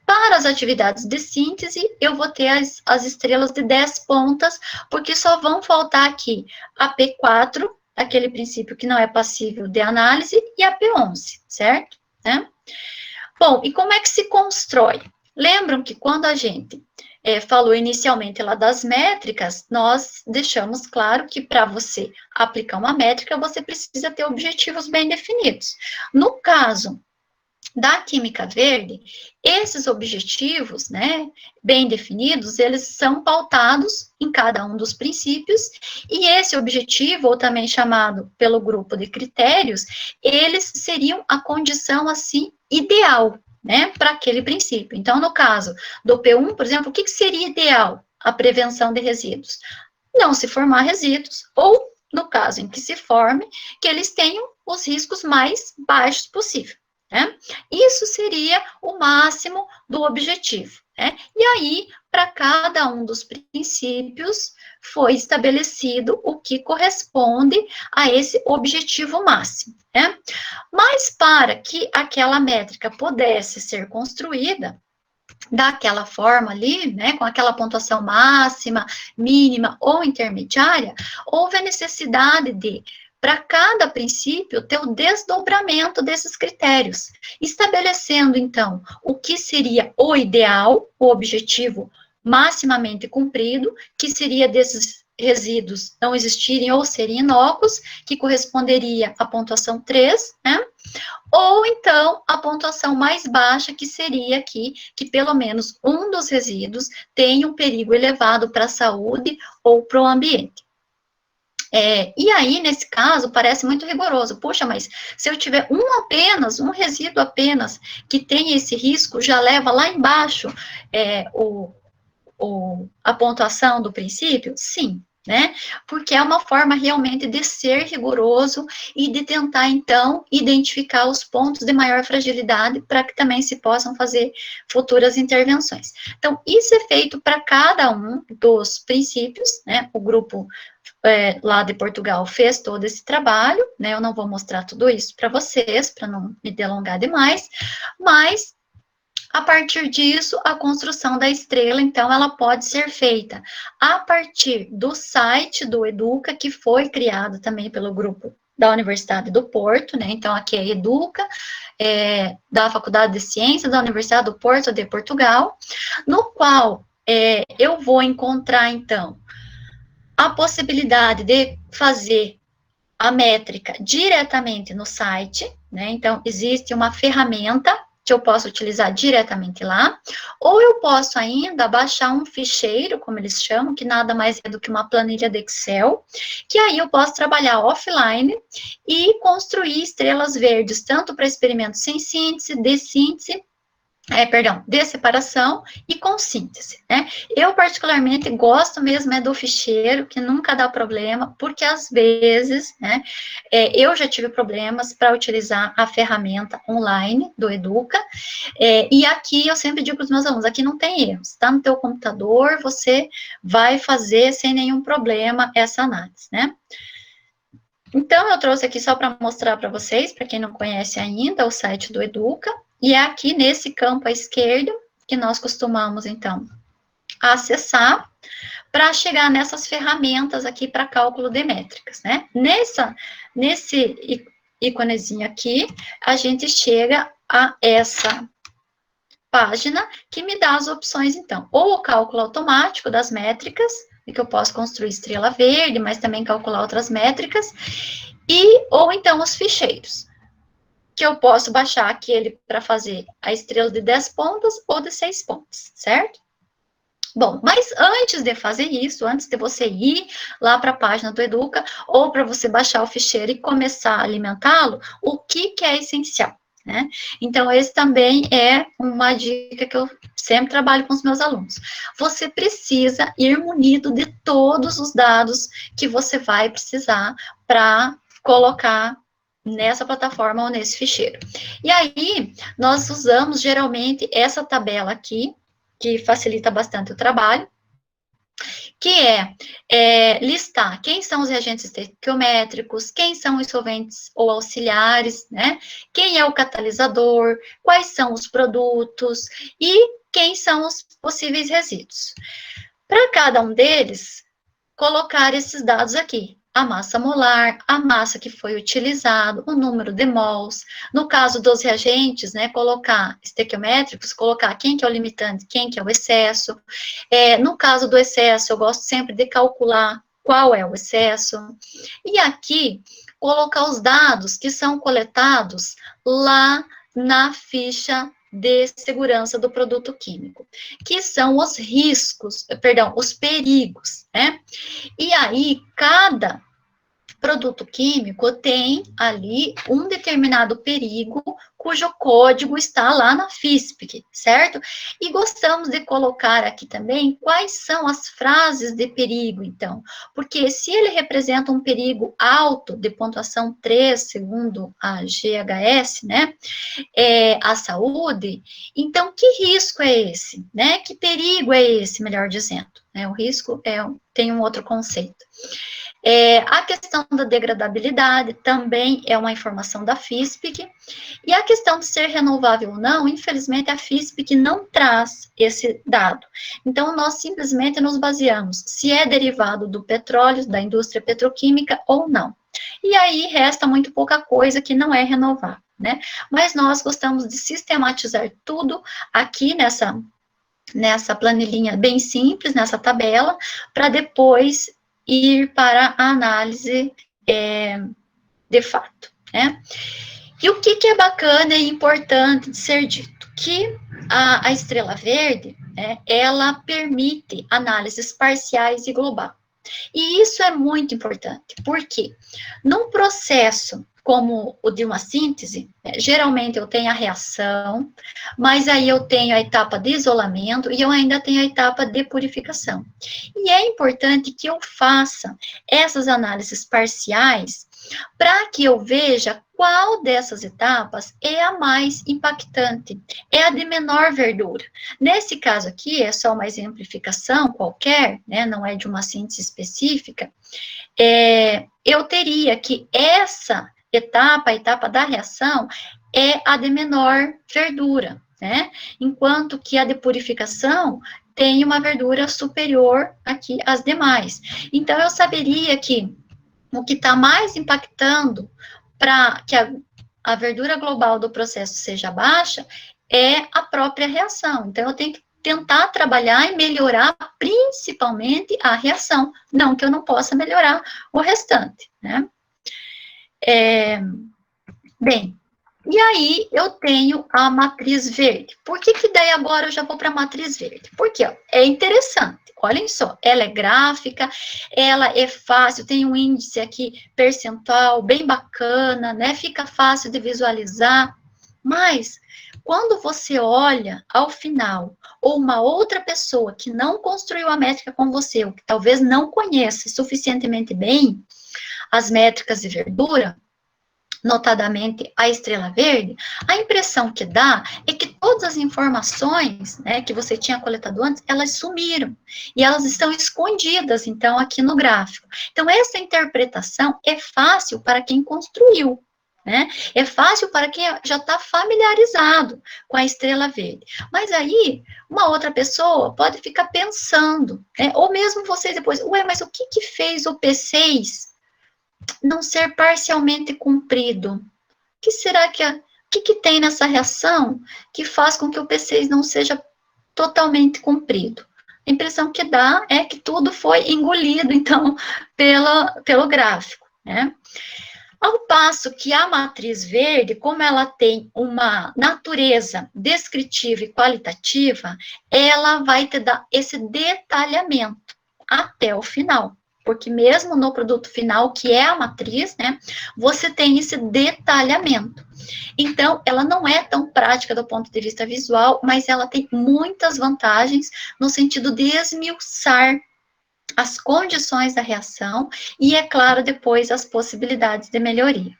Para as atividades de síntese, eu vou ter as estrelas de 10 pontas, porque só vão faltar aqui a P4, aquele princípio que não é passível de análise, e a P11, certo? Né? Bom, e como é que se constrói? Lembram que quando a gente falou inicialmente lá das métricas, nós deixamos claro que para você aplicar uma métrica, você precisa ter objetivos bem definidos. No caso da química verde, esses objetivos, né, bem definidos, eles são pautados em cada um dos princípios, e esse objetivo, ou também chamado pelo grupo de critérios, eles seriam a condição, assim, ideal, né, para aquele princípio. Então, no caso do P1, por exemplo, o que seria ideal? A prevenção de resíduos. Não se formar resíduos, ou, no caso em que se forme, que eles tenham os riscos mais baixos possível, né? Isso seria o máximo do objetivo, né? E aí, para cada um dos princípios, foi estabelecido o que corresponde a esse objetivo máximo, né? Mas para que aquela métrica pudesse ser construída daquela forma ali, né, com aquela pontuação máxima, mínima ou intermediária, houve a necessidade de, para cada princípio, ter o desdobramento desses critérios, estabelecendo, então, o que seria o ideal, o objetivo maximamente cumprido, que seria desses resíduos não existirem ou serem inócuos, que corresponderia à pontuação 3, né? Ou, então, a pontuação mais baixa, que seria aqui, que pelo menos um dos resíduos tem um perigo elevado para a saúde ou para o ambiente. E aí, nesse caso, parece muito rigoroso. Puxa, mas se eu tiver um resíduo apenas, que tem esse risco, já leva lá embaixo a pontuação do princípio? Sim, né? Porque é uma forma realmente de ser rigoroso e de tentar, então, identificar os pontos de maior fragilidade para que também se possam fazer futuras intervenções. Então, isso é feito para cada um dos princípios, né? O grupo lá de Portugal fez todo esse trabalho, né? Eu não vou mostrar tudo isso para vocês, para não me delongar demais, mas a partir disso, a construção da estrela, então, ela pode ser feita a partir do site do Educa, que foi criado também pelo grupo da Universidade do Porto, né? Então, aqui é Educa, da Faculdade de Ciências da Universidade do Porto de Portugal, no qual eu vou encontrar, então, a possibilidade de fazer a métrica diretamente no site, né? Então, existe uma ferramenta que eu posso utilizar diretamente lá, ou eu posso ainda baixar um ficheiro, como eles chamam, que nada mais é do que uma planilha de Excel, que aí eu posso trabalhar offline e construir estrelas verdes, tanto para experimentos sem síntese, de separação e com síntese, né? Eu, particularmente, gosto mesmo do ficheiro, que nunca dá problema, porque, às vezes, né, eu já tive problemas para utilizar a ferramenta online do Educa, e aqui eu sempre digo para os meus alunos, aqui não tem erro, está no teu computador, você vai fazer sem nenhum problema essa análise, né? Então, eu trouxe aqui só para mostrar para vocês, para quem não conhece ainda, o site do Educa, e é aqui nesse campo à esquerda que nós costumamos, então, acessar para chegar nessas ferramentas aqui para cálculo de métricas, né? Nesse íconezinho aqui, a gente chega a essa página que me dá as opções, então, ou o cálculo automático das métricas, que eu posso construir estrela verde, mas também calcular outras métricas, ou então os ficheiros, que eu posso baixar aquele para fazer a estrela de 10 pontas ou de 6 pontas, certo? Bom, mas antes de fazer isso, antes de você ir lá para a página do Educa, ou para você baixar o ficheiro e começar a alimentá-lo, o que é essencial, né? Então, esse também é uma dica que eu sempre trabalho com os meus alunos. Você precisa ir munido de todos os dados que você vai precisar para colocar nessa plataforma ou nesse ficheiro. E aí, nós usamos geralmente essa tabela aqui, que facilita bastante o trabalho, que listar quem são os reagentes estequiométricos, quem são os solventes ou auxiliares, né? Quem é o catalisador, quais são os produtos e quem são os possíveis resíduos. Para cada um deles, colocar esses dados aqui. A massa molar, a massa que foi utilizado, o número de mols. No caso dos reagentes, né, colocar estequiométricos, colocar quem que é o limitante, quem que é o excesso. No caso do excesso, eu gosto sempre de calcular qual é o excesso. E aqui, colocar os dados que são coletados lá na ficha de segurança do produto químico, que são os os perigos, né? E aí, cada produto químico tem ali um determinado perigo, cujo código está lá na FISPIC, certo? E gostamos de colocar aqui também quais são as frases de perigo, então, porque se ele representa um perigo alto, de pontuação 3, segundo a GHS, né, à saúde, então, que risco é esse, né? Que perigo é esse, melhor dizendo, né? O risco tem um outro conceito. A questão da degradabilidade também é uma informação da FISPIC, e a questão de ser renovável ou não, infelizmente a FISPIC não traz esse dado. Então, nós simplesmente nos baseamos se é derivado do petróleo, da indústria petroquímica ou não. E aí resta muito pouca coisa que não é renovável, né? Mas nós gostamos de sistematizar tudo aqui nessa planilhinha bem simples, nessa tabela, para depois ir para a análise de fato, né? E o que é bacana e importante de ser dito? Que a estrela verde, ela permite análises parciais e global. E isso é muito importante, porque num processo como o de uma síntese, geralmente eu tenho a reação, mas aí eu tenho a etapa de isolamento e eu ainda tenho a etapa de purificação. E é importante que eu faça essas análises parciais para que eu veja qual dessas etapas é a mais impactante, é a de menor verdura. Nesse caso aqui, é só uma exemplificação qualquer, né, não é de uma síntese específica, eu teria que essa etapa, a etapa da reação, é a de menor verdura, né? Enquanto que a de purificação tem uma verdura superior aqui às demais. Então, eu saberia que o que está mais impactando para que a verdura global do processo seja baixa é a própria reação. Então, eu tenho que tentar trabalhar e melhorar principalmente a reação, não que eu não possa melhorar o restante, né? Bem, e aí eu tenho a matriz verde. Por que daí agora eu já vou para a matriz verde? Porque, ó, é interessante, olhem só, ela é gráfica, ela é fácil, tem um índice aqui percentual bem bacana, né? Fica fácil de visualizar, mas quando você olha ao final, ou uma outra pessoa que não construiu a métrica com você, ou que talvez não conheça suficientemente bem as métricas de verdura, notadamente a estrela verde, a impressão que dá é que todas as informações, né, que você tinha coletado antes, elas sumiram, e elas estão escondidas, então, aqui no gráfico. Então, essa interpretação é fácil para quem construiu, né, é fácil para quem já está familiarizado com a estrela verde, mas aí, uma outra pessoa pode ficar pensando, né, ou mesmo vocês depois, ué, mas o que fez o P6 não ser parcialmente cumprido? O que será que tem nessa reação que faz com que o P6 não seja totalmente cumprido? A impressão que dá é que tudo foi engolido, então, pelo gráfico, né? Ao passo que a matriz verde, como ela tem uma natureza descritiva e qualitativa, ela vai te dar esse detalhamento até o final. Porque mesmo no produto final, que é a matriz, né, você tem esse detalhamento. Então, ela não é tão prática do ponto de vista visual, mas ela tem muitas vantagens no sentido de esmiuçar as condições da reação e, é claro, depois as possibilidades de melhoria.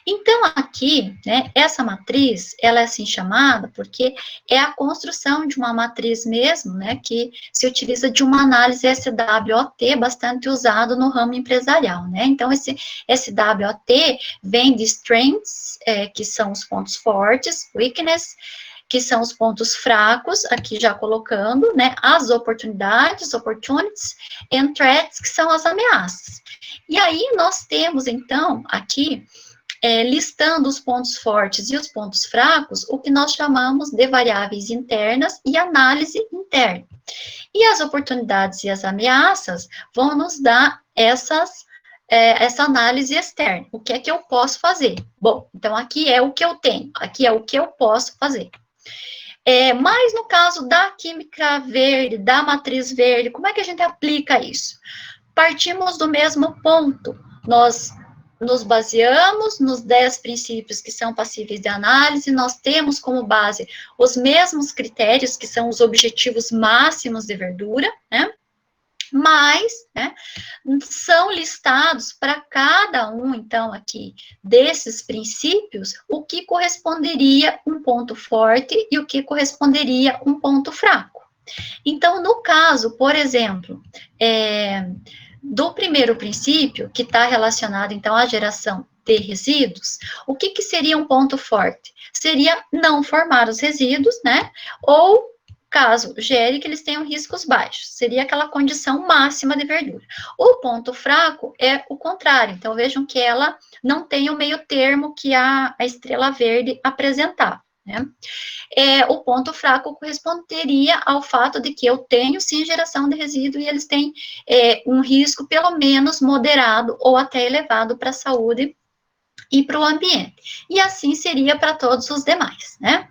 Então, aqui, né, essa matriz, ela é assim chamada porque é a construção de uma matriz mesmo, né, que se utiliza de uma análise SWOT bastante usado no ramo empresarial, né. Então, esse SWOT vem de strengths, que são os pontos fortes, weakness, que são os pontos fracos, aqui já colocando, né, as opportunities, and threats, que são as ameaças. E aí, nós temos, então, aqui, listando os pontos fortes e os pontos fracos, o que nós chamamos de variáveis internas e análise interna. E as oportunidades e as ameaças vão nos dar essa análise externa. O que é que eu posso fazer? Bom, então aqui é o que eu tenho, aqui é o que eu posso fazer. Mas no caso da química verde, da matriz verde, como é que a gente aplica isso? Partimos do mesmo ponto. Nós nos baseamos nos 10 princípios que são passíveis de análise, nós temos como base os mesmos critérios, que são os objetivos máximos de verdura, né? Mas, né, são listados para cada um, então, aqui, desses princípios, o que corresponderia um ponto forte e o que corresponderia um ponto fraco. Então, no caso, por exemplo, do primeiro princípio, que está relacionado, então, à geração de resíduos, o que seria um ponto forte? Seria não formar os resíduos, né, ou caso gere que eles tenham riscos baixos, seria aquela condição máxima de verdura. O ponto fraco é o contrário, então vejam que ela não tem o meio termo que a estrela verde apresentava, né? O ponto fraco corresponderia ao fato de que eu tenho sim geração de resíduo e eles têm um risco pelo menos moderado ou até elevado para a saúde e para o ambiente. E assim seria para todos os demais, né?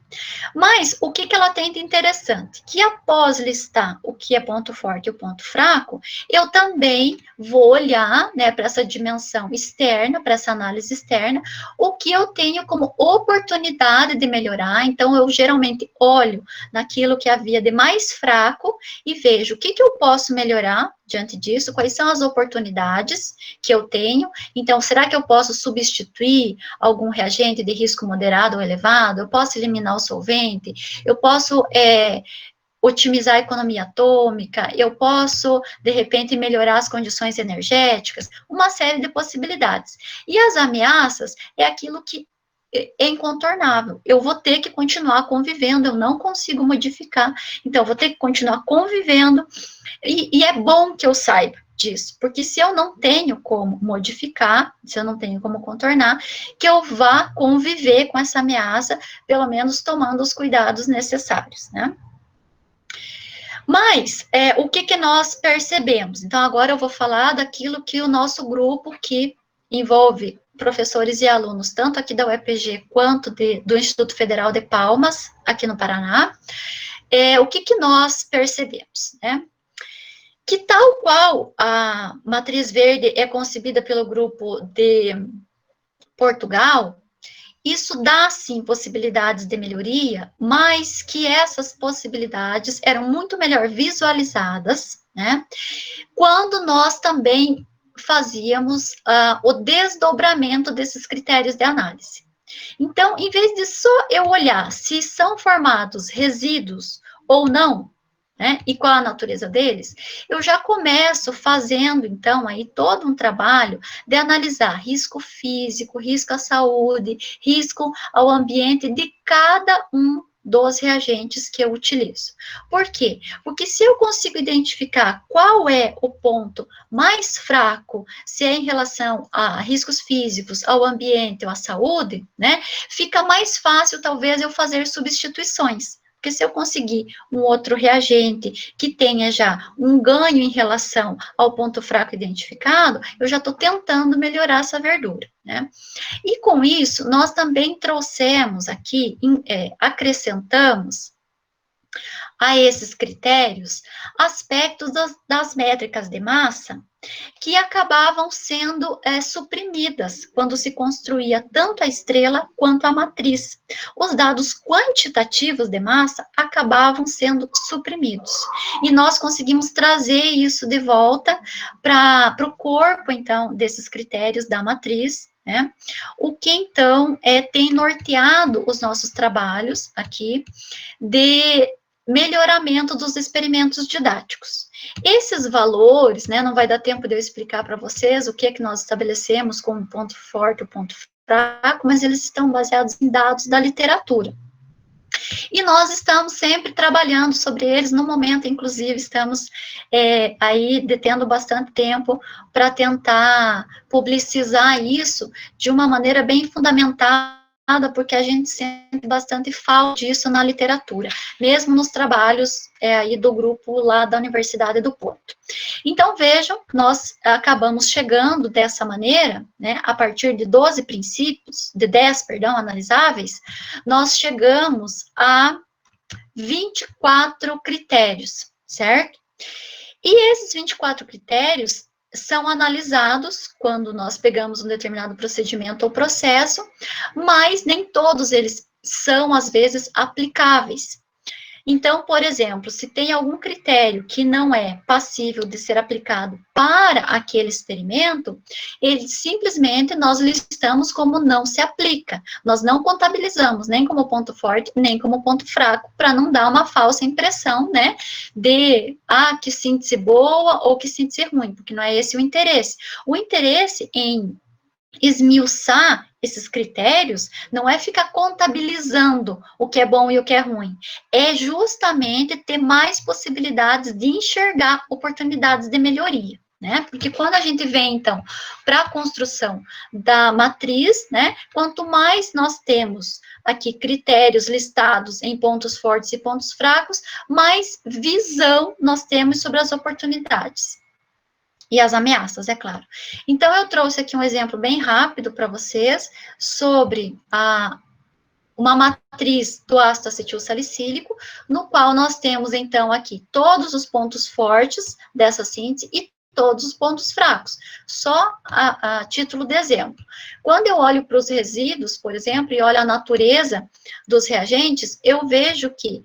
Mas o que ela tem de interessante? Que após listar o que é ponto forte e o ponto fraco, eu também vou olhar, né, para essa dimensão externa, para essa análise externa, o que eu tenho como oportunidade de melhorar. Então, eu geralmente olho naquilo que havia de mais fraco e vejo o que eu posso melhorar diante disso, quais são as oportunidades que eu tenho. Então, será que eu posso substituir algum reagente de risco moderado ou elevado? Eu posso eliminar o solvente? Eu posso otimizar a economia atômica? Eu posso, de repente, melhorar as condições energéticas? Uma série de possibilidades. E as ameaças é aquilo que é incontornável. Eu vou ter que continuar convivendo, eu não consigo modificar, então eu vou ter que continuar convivendo, e é bom que eu saiba disso, porque se eu não tenho como modificar, se eu não tenho como contornar, que eu vá conviver com essa ameaça, pelo menos tomando os cuidados necessários, né? Mas, o que nós percebemos? Então, agora eu vou falar daquilo que o nosso grupo, que envolve professores e alunos, tanto aqui da UEPG, quanto do Instituto Federal de Palmas, aqui no Paraná, o que nós percebemos, né? Que tal qual a matriz verde é concebida pelo grupo de Portugal, isso dá, sim, possibilidades de melhoria, mas que essas possibilidades eram muito melhor visualizadas, né, quando nós também fazíamos o desdobramento desses critérios de análise. Então, em vez de só eu olhar se são formados resíduos ou não, né, e qual a natureza deles, eu já começo fazendo, então, aí todo um trabalho de analisar risco físico, risco à saúde, risco ao ambiente de cada um dos reagentes que eu utilizo. Por quê? Porque se eu consigo identificar qual é o ponto mais fraco, se é em relação a riscos físicos, ao ambiente ou à saúde, né, fica mais fácil, talvez, eu fazer substituições. Porque se eu conseguir um outro reagente que tenha já um ganho em relação ao ponto fraco identificado, eu já estou tentando melhorar essa verdura, né? E com isso, nós também trouxemos aqui, acrescentamos a esses critérios aspectos das métricas de massa que acabavam sendo suprimidas quando se construía tanto a estrela quanto a matriz. Os dados quantitativos de massa acabavam sendo suprimidos. E nós conseguimos trazer isso de volta para o corpo, então, desses critérios da matriz, né? O que, então, tem norteado os nossos trabalhos aqui de melhoramento dos experimentos didáticos. Esses valores, né, não vai dar tempo de eu explicar para vocês o que é que nós estabelecemos como ponto forte e ponto fraco, mas eles estão baseados em dados da literatura. E nós estamos sempre trabalhando sobre eles, no momento, inclusive, estamos aí detendo bastante tempo para tentar publicizar isso de uma maneira bem fundamentada, porque a gente sente bastante falta disso na literatura, mesmo nos trabalhos aí do grupo lá da Universidade do Porto. Então, vejam, nós acabamos chegando dessa maneira, né, a partir de 12 princípios, de 10, perdão, analisáveis, nós chegamos a 24 critérios, certo? E esses 24 critérios são analisados quando nós pegamos um determinado procedimento ou processo, mas nem todos eles são, às vezes, aplicáveis. Então, por exemplo, se tem algum critério que não é passível de ser aplicado para aquele experimento, ele simplesmente nós listamos como não se aplica. Nós não contabilizamos nem como ponto forte, nem como ponto fraco, para não dar uma falsa impressão, né, de, que síntese boa ou que síntese ruim, porque não é esse o interesse. O interesse em esmiuçar esses critérios não é ficar contabilizando o que é bom e o que é ruim, é justamente ter mais possibilidades de enxergar oportunidades de melhoria, né? Porque quando a gente vem, então, para a construção da matriz, né, quanto mais nós temos aqui critérios listados em pontos fortes e pontos fracos, mais visão nós temos sobre as oportunidades. E as ameaças, é claro. Então, eu trouxe aqui um exemplo bem rápido para vocês sobre uma matriz do ácido acetilsalicílico, no qual nós temos, então, aqui todos os pontos fortes dessa síntese e todos os pontos fracos, só a título de exemplo. Quando eu olho para os resíduos, por exemplo, e olho a natureza dos reagentes, eu vejo que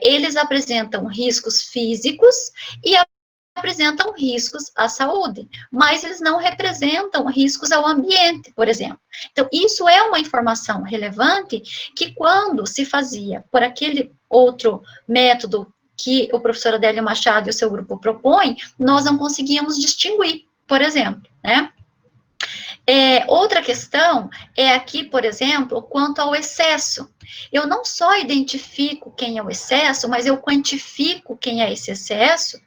eles apresentam riscos físicos e apresentam riscos à saúde, mas eles não representam riscos ao ambiente, por exemplo. Então, isso é uma informação relevante que quando se fazia por aquele outro método que o professor Adélio Machado e o seu grupo propõem, nós não conseguíamos distinguir, por exemplo, né? Outra questão é aqui, por exemplo, quanto ao excesso. Eu não só identifico quem é o excesso, mas eu quantifico quem é esse excesso,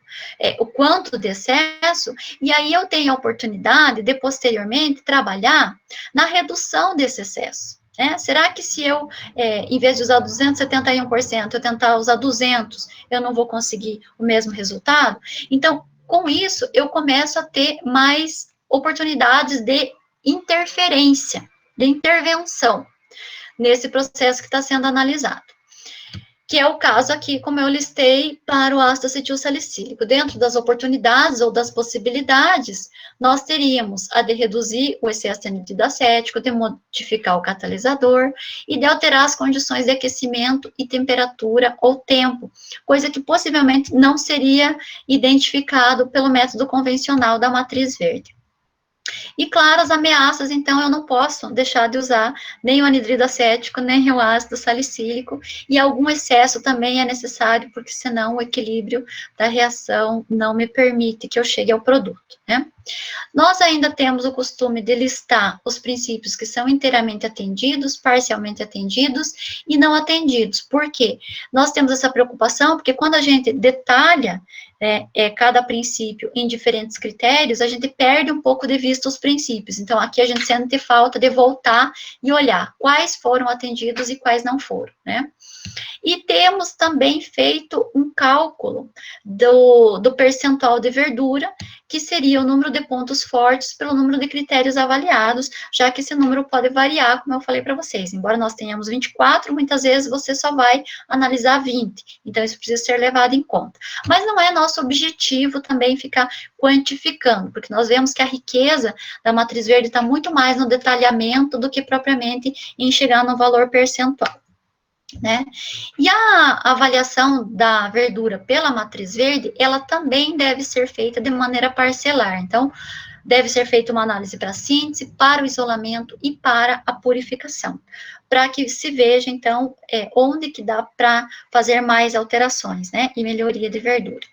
o quanto de excesso, e aí eu tenho a oportunidade de, posteriormente, trabalhar na redução desse excesso. Será que se eu, em vez de usar 271%, eu tentar usar 200%, eu não vou conseguir o mesmo resultado? Então, com isso, eu começo a ter mais oportunidades de interferência, de intervenção nesse processo que está sendo analisado. Que é o caso aqui, como eu listei, para o ácido acetilsalicílico. Dentro das oportunidades ou das possibilidades, nós teríamos a de reduzir o excesso de anidrido acético, de modificar o catalisador e de alterar as condições de aquecimento e temperatura ou tempo, coisa que possivelmente não seria identificado pelo método convencional da matriz verde. E, claro, as ameaças, então, eu não posso deixar de usar nem o anidrido acético, nem o ácido salicílico, e algum excesso também é necessário, porque senão o equilíbrio da reação não me permite que eu chegue ao produto, né? Nós ainda temos o costume de listar os princípios que são inteiramente atendidos, parcialmente atendidos e não atendidos. Por quê? Nós temos essa preocupação, porque quando a gente detalha cada princípio em diferentes critérios, a gente perde um pouco de vista os princípios. Então, aqui a gente sente falta de voltar e olhar quais foram atendidos e quais não foram, né? E temos também feito um cálculo do percentual de verdura, que seria o número de pontos fortes pelo número de critérios avaliados, já que esse número pode variar, como eu falei para vocês. Embora nós tenhamos 24, muitas vezes você só vai analisar 20. Então, isso precisa ser levado em conta. Mas não é nosso objetivo também ficar quantificando, porque nós vemos que a riqueza da matriz verde está muito mais no detalhamento do que propriamente em chegar no valor percentual, né? E a avaliação da verdura pela matriz verde, ela também deve ser feita de maneira parcelar. Então, deve ser feita uma análise para a síntese, para o isolamento e para a purificação, para que se veja, então, onde que dá para fazer mais alterações, né, e melhoria de verdura.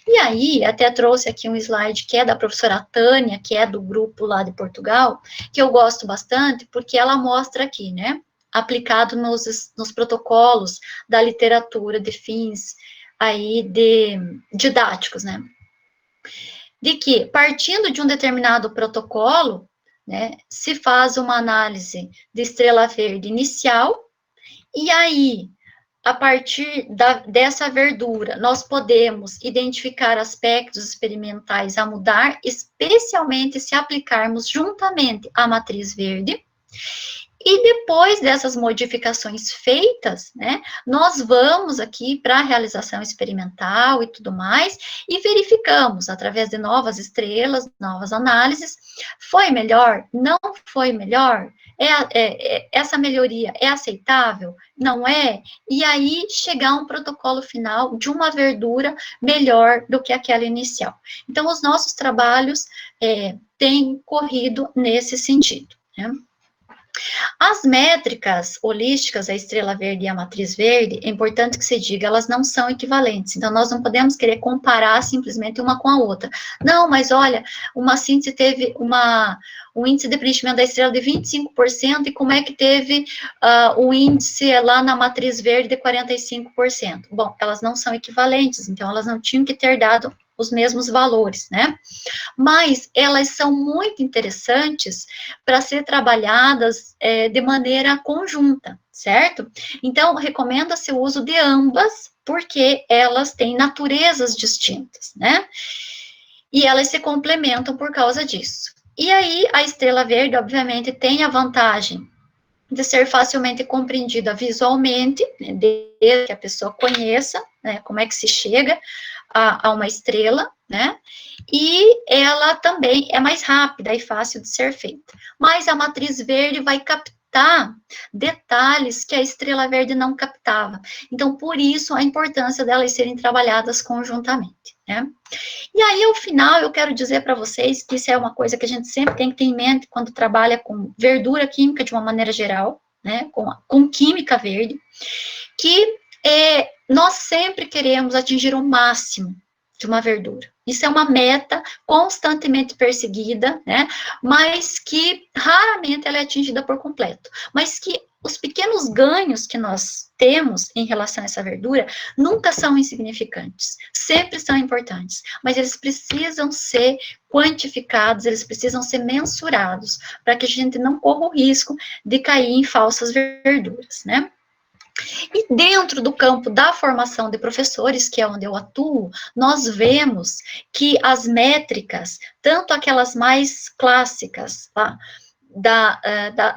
E aí, até trouxe aqui um slide que é da professora Tânia, que é do grupo lá de Portugal, que eu gosto bastante, porque ela mostra aqui, né, aplicado nos protocolos da literatura de fins aí didáticos, né? De que, partindo de um determinado protocolo, né, se faz uma análise de estrela verde inicial, e aí, a partir dessa verdura, nós podemos identificar aspectos experimentais a mudar, especialmente se aplicarmos juntamente a matriz verde. E depois dessas modificações feitas, né, nós vamos aqui para a realização experimental e tudo mais, e verificamos, através de novas estrelas, novas análises, foi melhor? Não foi melhor? Essa melhoria é aceitável? Não é? E aí chegar a um protocolo final de uma verdura melhor do que aquela inicial. Então, os nossos trabalhos têm corrido nesse sentido, né? As métricas holísticas, a estrela verde e a matriz verde, é importante que se diga, elas não são equivalentes, então nós não podemos querer comparar simplesmente uma com a outra. Não, mas olha, uma síntese teve um índice de preenchimento da estrela de 25%, e como é que teve o índice lá na matriz verde de 45%? Bom, elas não são equivalentes, então elas não tinham que ter dado os mesmos valores, né? Mas elas são muito interessantes para ser trabalhadas de maneira conjunta, certo? Então, recomenda-se o uso de ambas, porque elas têm naturezas distintas, né? E elas se complementam por causa disso. E aí, a estrela verde, obviamente, tem a vantagem de ser facilmente compreendida visualmente, né, desde que a pessoa conheça, né, como é que se chega a uma estrela, né, e ela também é mais rápida e fácil de ser feita. Mas a matriz verde vai captar detalhes que a estrela verde não captava. Então, por isso, a importância delas serem trabalhadas conjuntamente, né. E aí, ao final, eu quero dizer para vocês que isso é uma coisa que a gente sempre tem que ter em mente quando trabalha com verdura química de uma maneira geral, né, com química verde, que nós sempre queremos atingir o máximo de uma verdura. Isso é uma meta constantemente perseguida, né, mas que raramente ela é atingida por completo, mas que os pequenos ganhos que nós temos em relação a essa verdura nunca são insignificantes, sempre são importantes, mas eles precisam ser quantificados, eles precisam ser mensurados, para que a gente não corra o risco de cair em falsas verduras, né? E dentro do campo da formação de professores, que é onde eu atuo, nós vemos que as métricas, tanto aquelas mais clássicas, tá,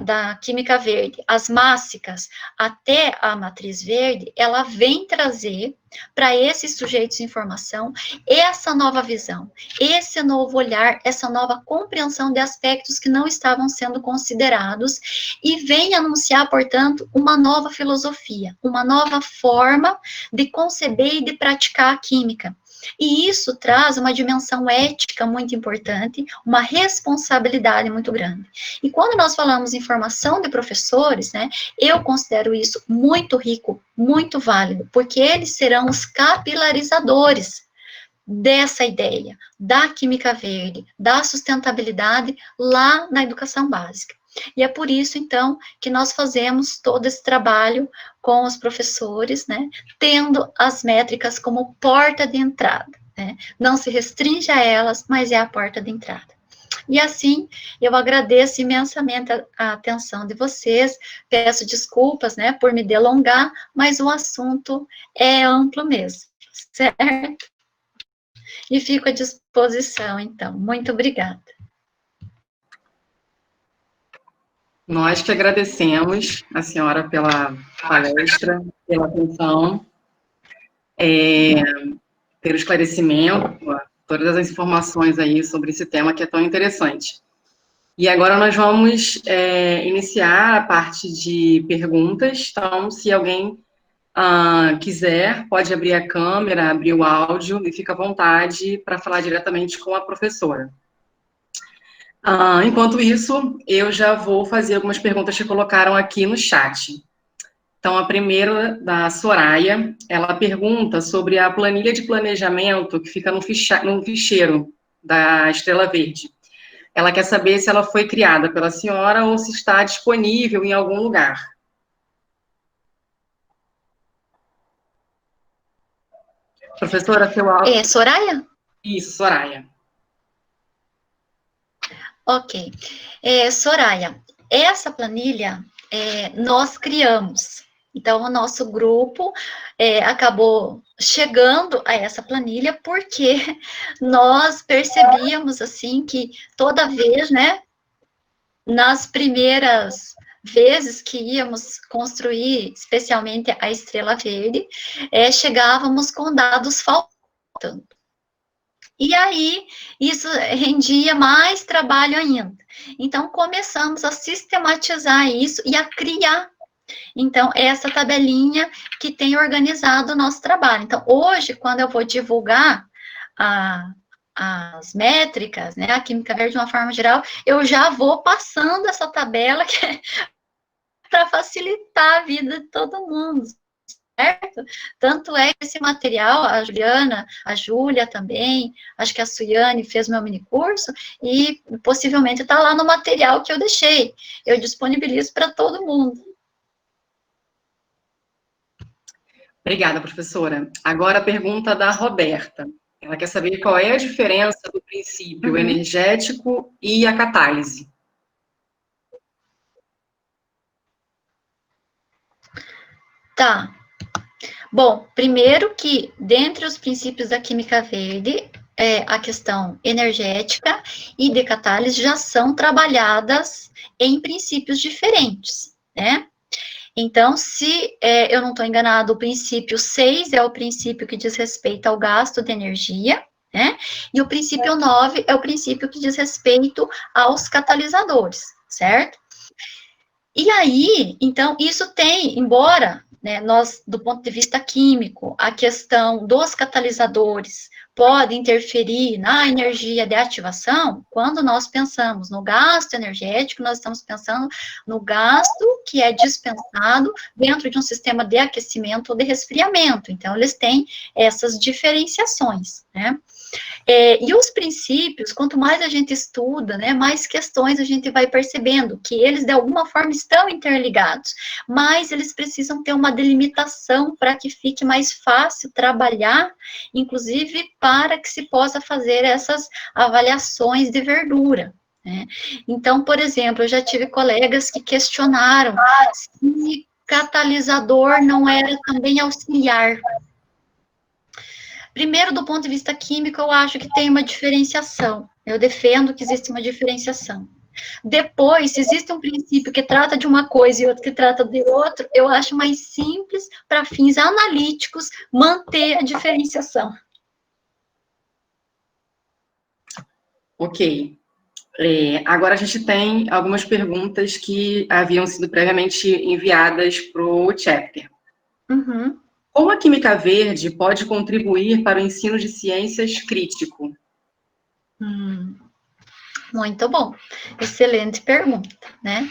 da química verde, as mássicas, até a matriz verde, ela vem trazer para esses sujeitos em formação essa nova visão, esse novo olhar, essa nova compreensão de aspectos que não estavam sendo considerados e vem anunciar, portanto, uma nova filosofia, uma nova forma de conceber e de praticar a química. E isso traz uma dimensão ética muito importante, uma responsabilidade muito grande. E quando nós falamos em formação de professores, né, eu considero isso muito rico, muito válido, porque eles serão os capilarizadores dessa ideia, da química verde, da sustentabilidade lá na educação básica. E é por isso, então, que nós fazemos todo esse trabalho com os professores, né, tendo as métricas como porta de entrada, né, não se restringe a elas, mas é a porta de entrada. E assim, eu agradeço imensamente a atenção de vocês, peço desculpas, né, por me delongar, mas o assunto é amplo mesmo, certo? E fico à disposição, então. Muito obrigada. Nós que agradecemos a senhora pela palestra, pela atenção, pelo esclarecimento, todas as informações aí sobre esse tema que é tão interessante. E agora nós vamos iniciar a parte de perguntas. Então, se alguém quiser, pode abrir a câmera, abrir o áudio e fica à vontade para falar diretamente com a professora. Enquanto isso, eu já vou fazer algumas perguntas que colocaram aqui no chat. Então, a primeira, da Soraya, ela pergunta sobre a planilha de planejamento que fica no ficheiro da Estrela Verde. Ela quer saber se ela foi criada pela senhora ou se está disponível em algum lugar. Professora, seu áudio... Soraya? Isso, Soraya. Ok. Soraya, essa planilha nós criamos. Então, o nosso grupo acabou chegando a essa planilha porque nós percebíamos, assim, que toda vez, né, nas primeiras vezes que íamos construir, especialmente a Estrela Verde, chegávamos com dados faltando. E aí, isso rendia mais trabalho ainda. Então, começamos a sistematizar isso e a criar, então, essa tabelinha que tem organizado o nosso trabalho. Então, hoje, quando eu vou divulgar as métricas, né, a Química Verde de uma forma geral, eu já vou passando essa tabela para facilitar a vida de todo mundo. Certo? Tanto é que esse material, a Juliana, a Júlia também, acho que a Suiane fez meu minicurso, e possivelmente está lá no material que eu deixei. Eu disponibilizo para todo mundo. Obrigada, professora. Agora a pergunta da Roberta. Ela quer saber qual é a diferença do princípio energético e a catálise. Tá. Bom, primeiro que, dentre os princípios da química verde, a questão energética e de catálise já são trabalhadas em princípios diferentes, né? Então, se eu não estou enganado, o princípio 6 é o princípio que diz respeito ao gasto de energia, né? E o princípio 9 é o princípio que diz respeito aos catalisadores, certo? E aí, então, isso tem, embora, né, nós, do ponto de vista químico, a questão dos catalisadores pode interferir na energia de ativação, quando nós pensamos no gasto energético, nós estamos pensando no gasto que é dispensado dentro de um sistema de aquecimento ou de resfriamento. Então, eles têm essas diferenciações, né? E os princípios, quanto mais a gente estuda, né, mais questões a gente vai percebendo que eles, de alguma forma, estão interligados, mas eles precisam ter uma delimitação para que fique mais fácil trabalhar, inclusive para que se possa fazer essas avaliações de verdura, né? Então, por exemplo, eu já tive colegas que questionaram se catalisador não era também auxiliar. Primeiro, do ponto de vista químico, eu acho que tem uma diferenciação. Eu defendo que existe uma diferenciação. Depois, se existe um princípio que trata de uma coisa e outro que trata de outro, eu acho mais simples, para fins analíticos, manter a diferenciação. Ok. Agora a gente tem algumas perguntas que haviam sido previamente enviadas para o chapter. Uhum. Como a química verde pode contribuir para o ensino de ciências crítico? Muito bom. Excelente pergunta, né?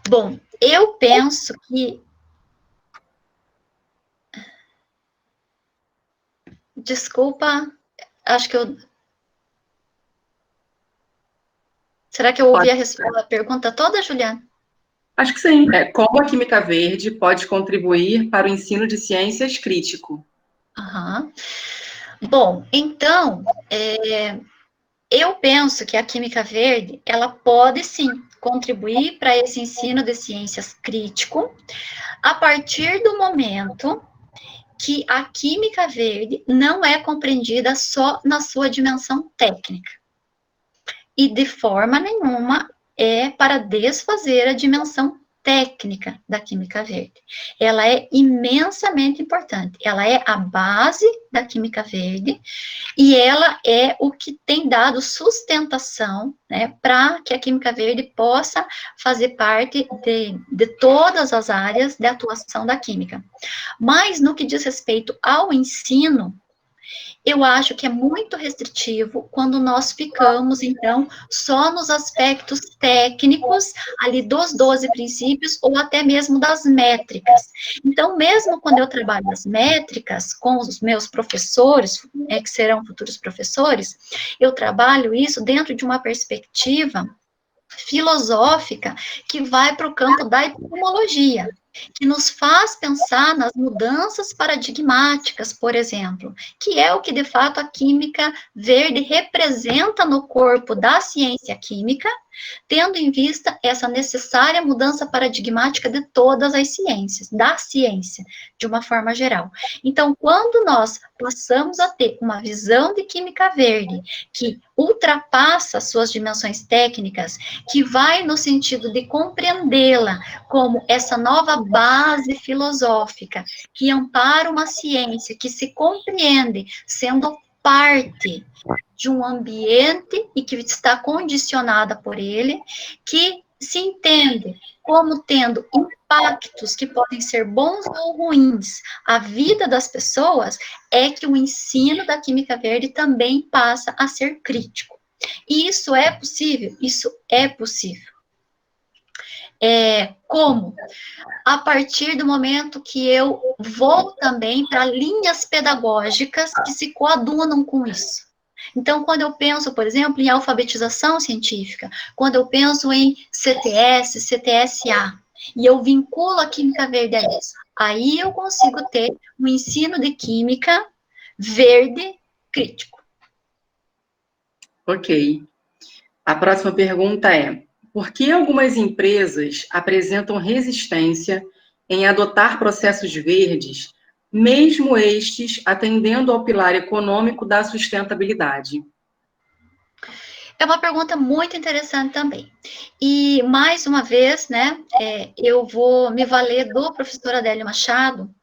Bom, eu penso que... Desculpa, acho que eu... Será que eu ouvi a pergunta toda, Juliana? Acho que sim. Como a química verde pode contribuir para o ensino de ciências crítico? Uhum. Bom, então, eu penso que a química verde, ela pode sim contribuir para esse ensino de ciências crítico, a partir do momento que a química verde não é compreendida só na sua dimensão técnica. E de forma nenhuma é para desfazer a dimensão técnica da química verde. Ela é imensamente importante. Ela é a base da química verde e ela é o que tem dado sustentação, né, para que a química verde possa fazer parte de todas as áreas de atuação da química. Mas no que diz respeito ao ensino, eu acho que é muito restritivo quando nós ficamos, então, só nos aspectos técnicos, ali dos 12 princípios, ou até mesmo das métricas. Então, mesmo quando eu trabalho as métricas com os meus professores, que serão futuros professores, eu trabalho isso dentro de uma perspectiva filosófica que vai para o campo da epistemologia, que nos faz pensar nas mudanças paradigmáticas, por exemplo, que é o que, de fato, a química verde representa no corpo da ciência química, tendo em vista essa necessária mudança paradigmática de todas as ciências, da ciência, de uma forma geral. Então, quando nós passamos a ter uma visão de química verde que ultrapassa suas dimensões técnicas, que vai no sentido de compreendê-la como essa nova base filosófica que ampara uma ciência que se compreende sendo parte de um ambiente e que está condicionada por ele, que se entende como tendo impactos que podem ser bons ou ruins à vida das pessoas, é que o ensino da química verde também passa a ser crítico. E isso é possível? Isso é possível. Como? A partir do momento que eu vou também para linhas pedagógicas que se coadunam com isso. Então, quando eu penso, por exemplo, em alfabetização científica, quando eu penso em CTS, CTSA, e eu vinculo a química verde a isso, aí eu consigo ter um ensino de química verde crítico. Ok. A próxima pergunta é: por que algumas empresas apresentam resistência em adotar processos verdes mesmo estes atendendo ao pilar econômico da sustentabilidade? É uma pergunta muito interessante também. E, mais uma vez, né, eu vou me valer do professor Adélio Machado,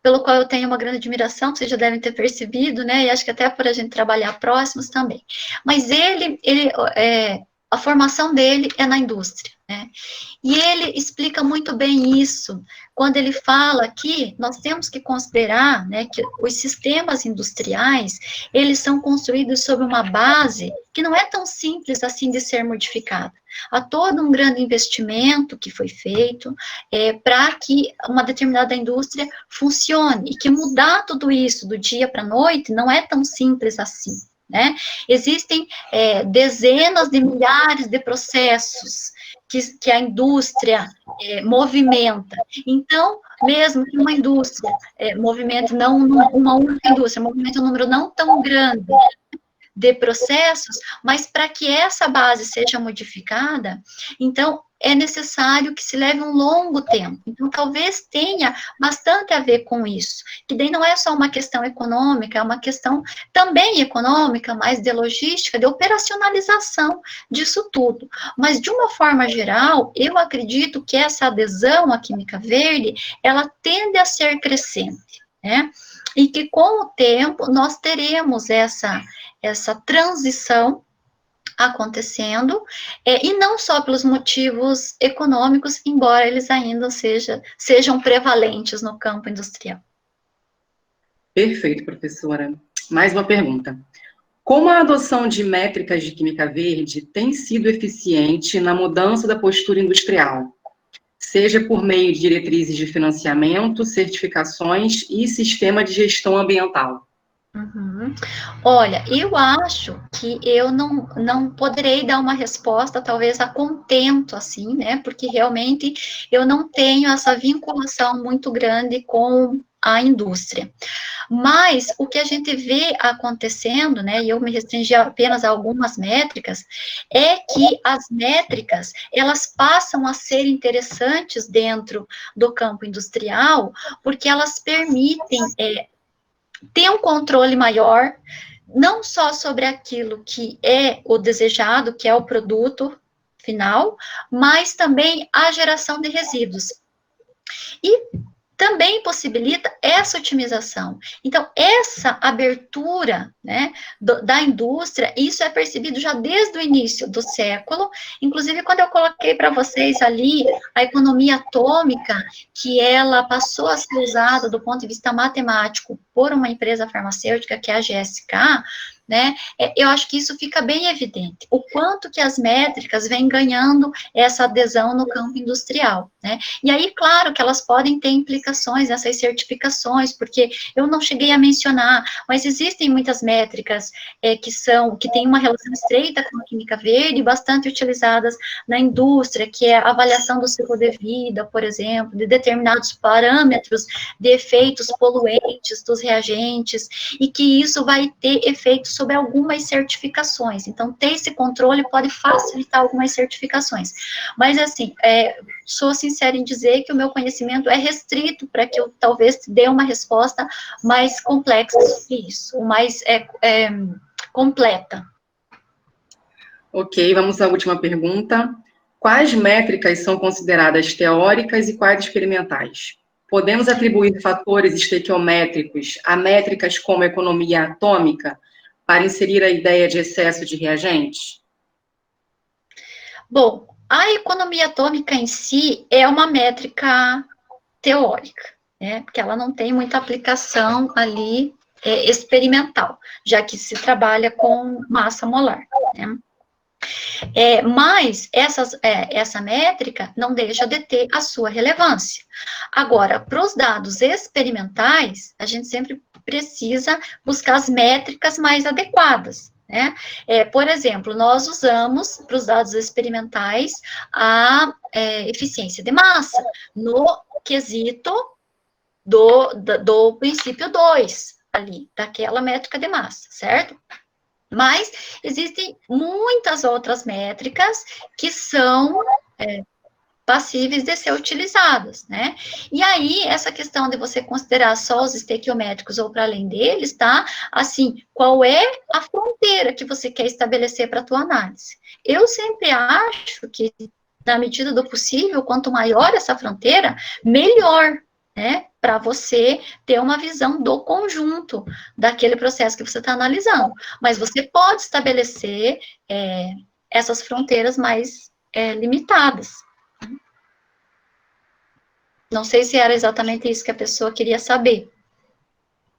pelo qual eu tenho uma grande admiração, vocês já devem ter percebido, né, e acho que até por a gente trabalhar próximos também. Mas a formação dele é na indústria, né, e ele explica muito bem isso, quando ele fala que nós temos que considerar, né, que os sistemas industriais, eles são construídos sobre uma base que não é tão simples assim de ser modificada. Há todo um grande investimento que foi feito para que uma determinada indústria funcione, e que mudar tudo isso do dia para a noite não é tão simples assim, né? Existem dezenas de milhares de processos que a indústria movimenta. Então, mesmo que uma indústria movimente, não uma única indústria, movimente um número não tão grande de processos, mas para que essa base seja modificada, então, é necessário que se leve um longo tempo. Então, talvez tenha bastante a ver com isso, que daí não é só uma questão econômica, é uma questão também econômica, mas de logística, de operacionalização disso tudo. Mas, de uma forma geral, eu acredito que essa adesão à química verde, ela tende a ser crescente, né? E que, com o tempo, nós teremos essa transição acontecendo, e não só pelos motivos econômicos, embora eles ainda sejam prevalentes no campo industrial. Perfeito, professora. Mais uma pergunta. Como a adoção de métricas de química verde tem sido eficiente na mudança da postura industrial, seja por meio de diretrizes de financiamento, certificações e sistema de gestão ambiental? Uhum. Olha, eu acho que eu não poderei dar uma resposta, talvez a contento, assim, né, porque realmente eu não tenho essa vinculação muito grande com a indústria. Mas o que a gente vê acontecendo, né, e eu me restringi apenas a algumas métricas, é que as métricas, elas passam a ser interessantes dentro do campo industrial, porque elas permitem ter um controle maior, não só sobre aquilo que é o desejado, que é o produto final, mas também a geração de resíduos. E também possibilita essa otimização. Então, essa abertura, né, da indústria, isso é percebido já desde o início do século, inclusive quando eu coloquei para vocês ali a economia atômica, que ela passou a ser usada do ponto de vista matemático por uma empresa farmacêutica, que é a GSK, né, eu acho que isso fica bem evidente, o quanto que as métricas vêm ganhando essa adesão no campo industrial, né, e aí, claro, que elas podem ter implicações nessas certificações, porque eu não cheguei a mencionar, mas existem muitas métricas que têm uma relação estreita com a química verde, bastante utilizadas na indústria, que é a avaliação do ciclo de vida, por exemplo, de determinados parâmetros de efeitos poluentes dos reagentes, e que isso vai ter efeitos sobre algumas certificações. Então, ter esse controle pode facilitar algumas certificações. Mas, assim, sou sincera em dizer que o meu conhecimento é restrito para que eu talvez dê uma resposta mais complexa sobre isso, mais completa. Ok, vamos à última pergunta. Quais métricas são consideradas teóricas e quais experimentais? Podemos atribuir fatores estequiométricos a métricas como economia atômica para inserir a ideia de excesso de reagentes? Bom, a economia atômica em si é uma métrica teórica, né? Porque ela não tem muita aplicação ali experimental, já que se trabalha com massa molar, né? Mas essa métrica não deixa de ter a sua relevância. Agora, para os dados experimentais, a gente sempre precisa buscar as métricas mais adequadas, né? Por exemplo, nós usamos para os dados experimentais a eficiência de massa no quesito do princípio 2 ali, daquela métrica de massa, certo? Mas existem muitas outras métricas que são passíveis de ser utilizadas, né? E aí, essa questão de você considerar só os estequiométricos ou para além deles, tá? Assim, qual é a fronteira que você quer estabelecer para a tua análise? Eu sempre acho que, na medida do possível, quanto maior essa fronteira, melhor, né? Para você ter uma visão do conjunto daquele processo que você está analisando. Mas você pode estabelecer essas fronteiras mais limitadas. Não sei se era exatamente isso que a pessoa queria saber.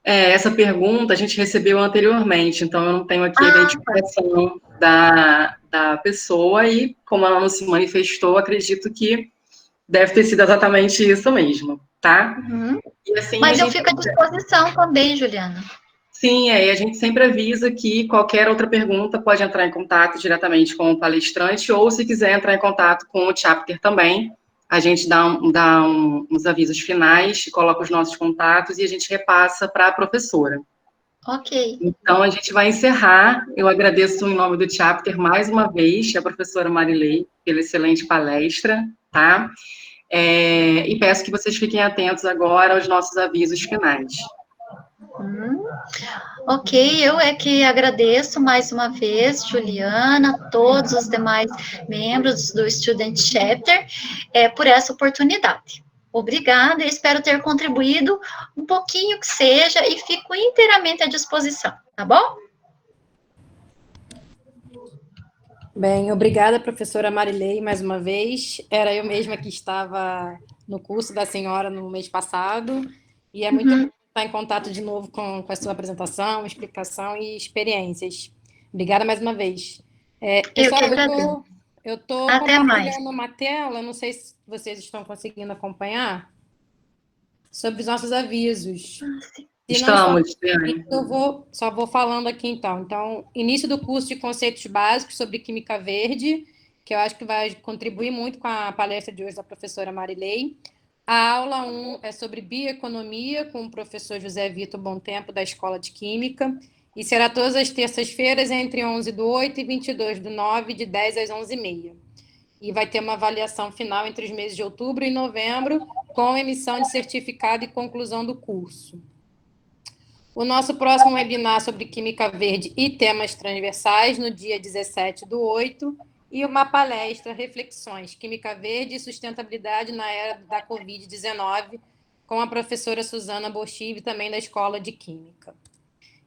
Essa pergunta a gente recebeu anteriormente, então eu não tenho aqui a identificação da pessoa e, como ela não se manifestou, acredito que deve ter sido exatamente isso mesmo, tá? Uhum. E assim, Mas eu fico à disposição também, Juliana. Sim, a gente sempre avisa que qualquer outra pergunta pode entrar em contato diretamente com o palestrante ou, se quiser, entrar em contato com o chapter também. A gente dá uns avisos finais, coloca os nossos contatos e a gente repassa para a professora. Ok. Então, a gente vai encerrar. Eu agradeço em nome do chapter mais uma vez a professora Marilei pela excelente palestra, tá? E peço que vocês fiquem atentos agora aos nossos avisos finais. Ok, eu é que agradeço mais uma vez, Juliana, todos os demais membros do Student Chapter, por essa oportunidade. Obrigada, espero ter contribuído um pouquinho que seja e fico inteiramente à disposição, tá bom? Bem, obrigada, professora Marilei, mais uma vez. Era eu mesma que estava no curso da senhora no mês passado, e é muito bom estar em contato de novo com a sua apresentação, explicação e experiências. Obrigada mais uma vez. Pessoal, eu estou compartilhando uma tela, não sei se vocês estão conseguindo acompanhar, sobre os nossos avisos. Estamos, só vou falando aqui, então. Então, início do curso de conceitos básicos sobre química verde, que eu acho que vai contribuir muito com a palestra de hoje da professora Marilei. A aula 1 é sobre bioeconomia, com o professor José Vitor Bontempo, da Escola de Química, e será todas as terças-feiras, entre 11/8 e 22/9, de 10 às 11h30. E vai ter uma avaliação final entre os meses de outubro e novembro, com emissão de certificado e conclusão do curso. O nosso próximo webinar sobre Química Verde e temas transversais, no dia 17/8, e uma palestra, Reflexões, Química Verde e Sustentabilidade na Era da Covid-19, com a professora Suzana Bochive, também da Escola de Química.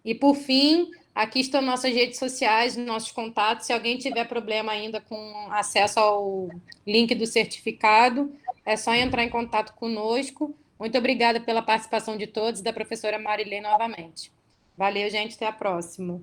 E, por fim, aqui estão nossas redes sociais, nossos contatos. Se alguém tiver problema ainda com acesso ao link do certificado, é só entrar em contato conosco. Muito obrigada pela participação de todos e da professora Marilei novamente. Valeu, gente. Até a próxima.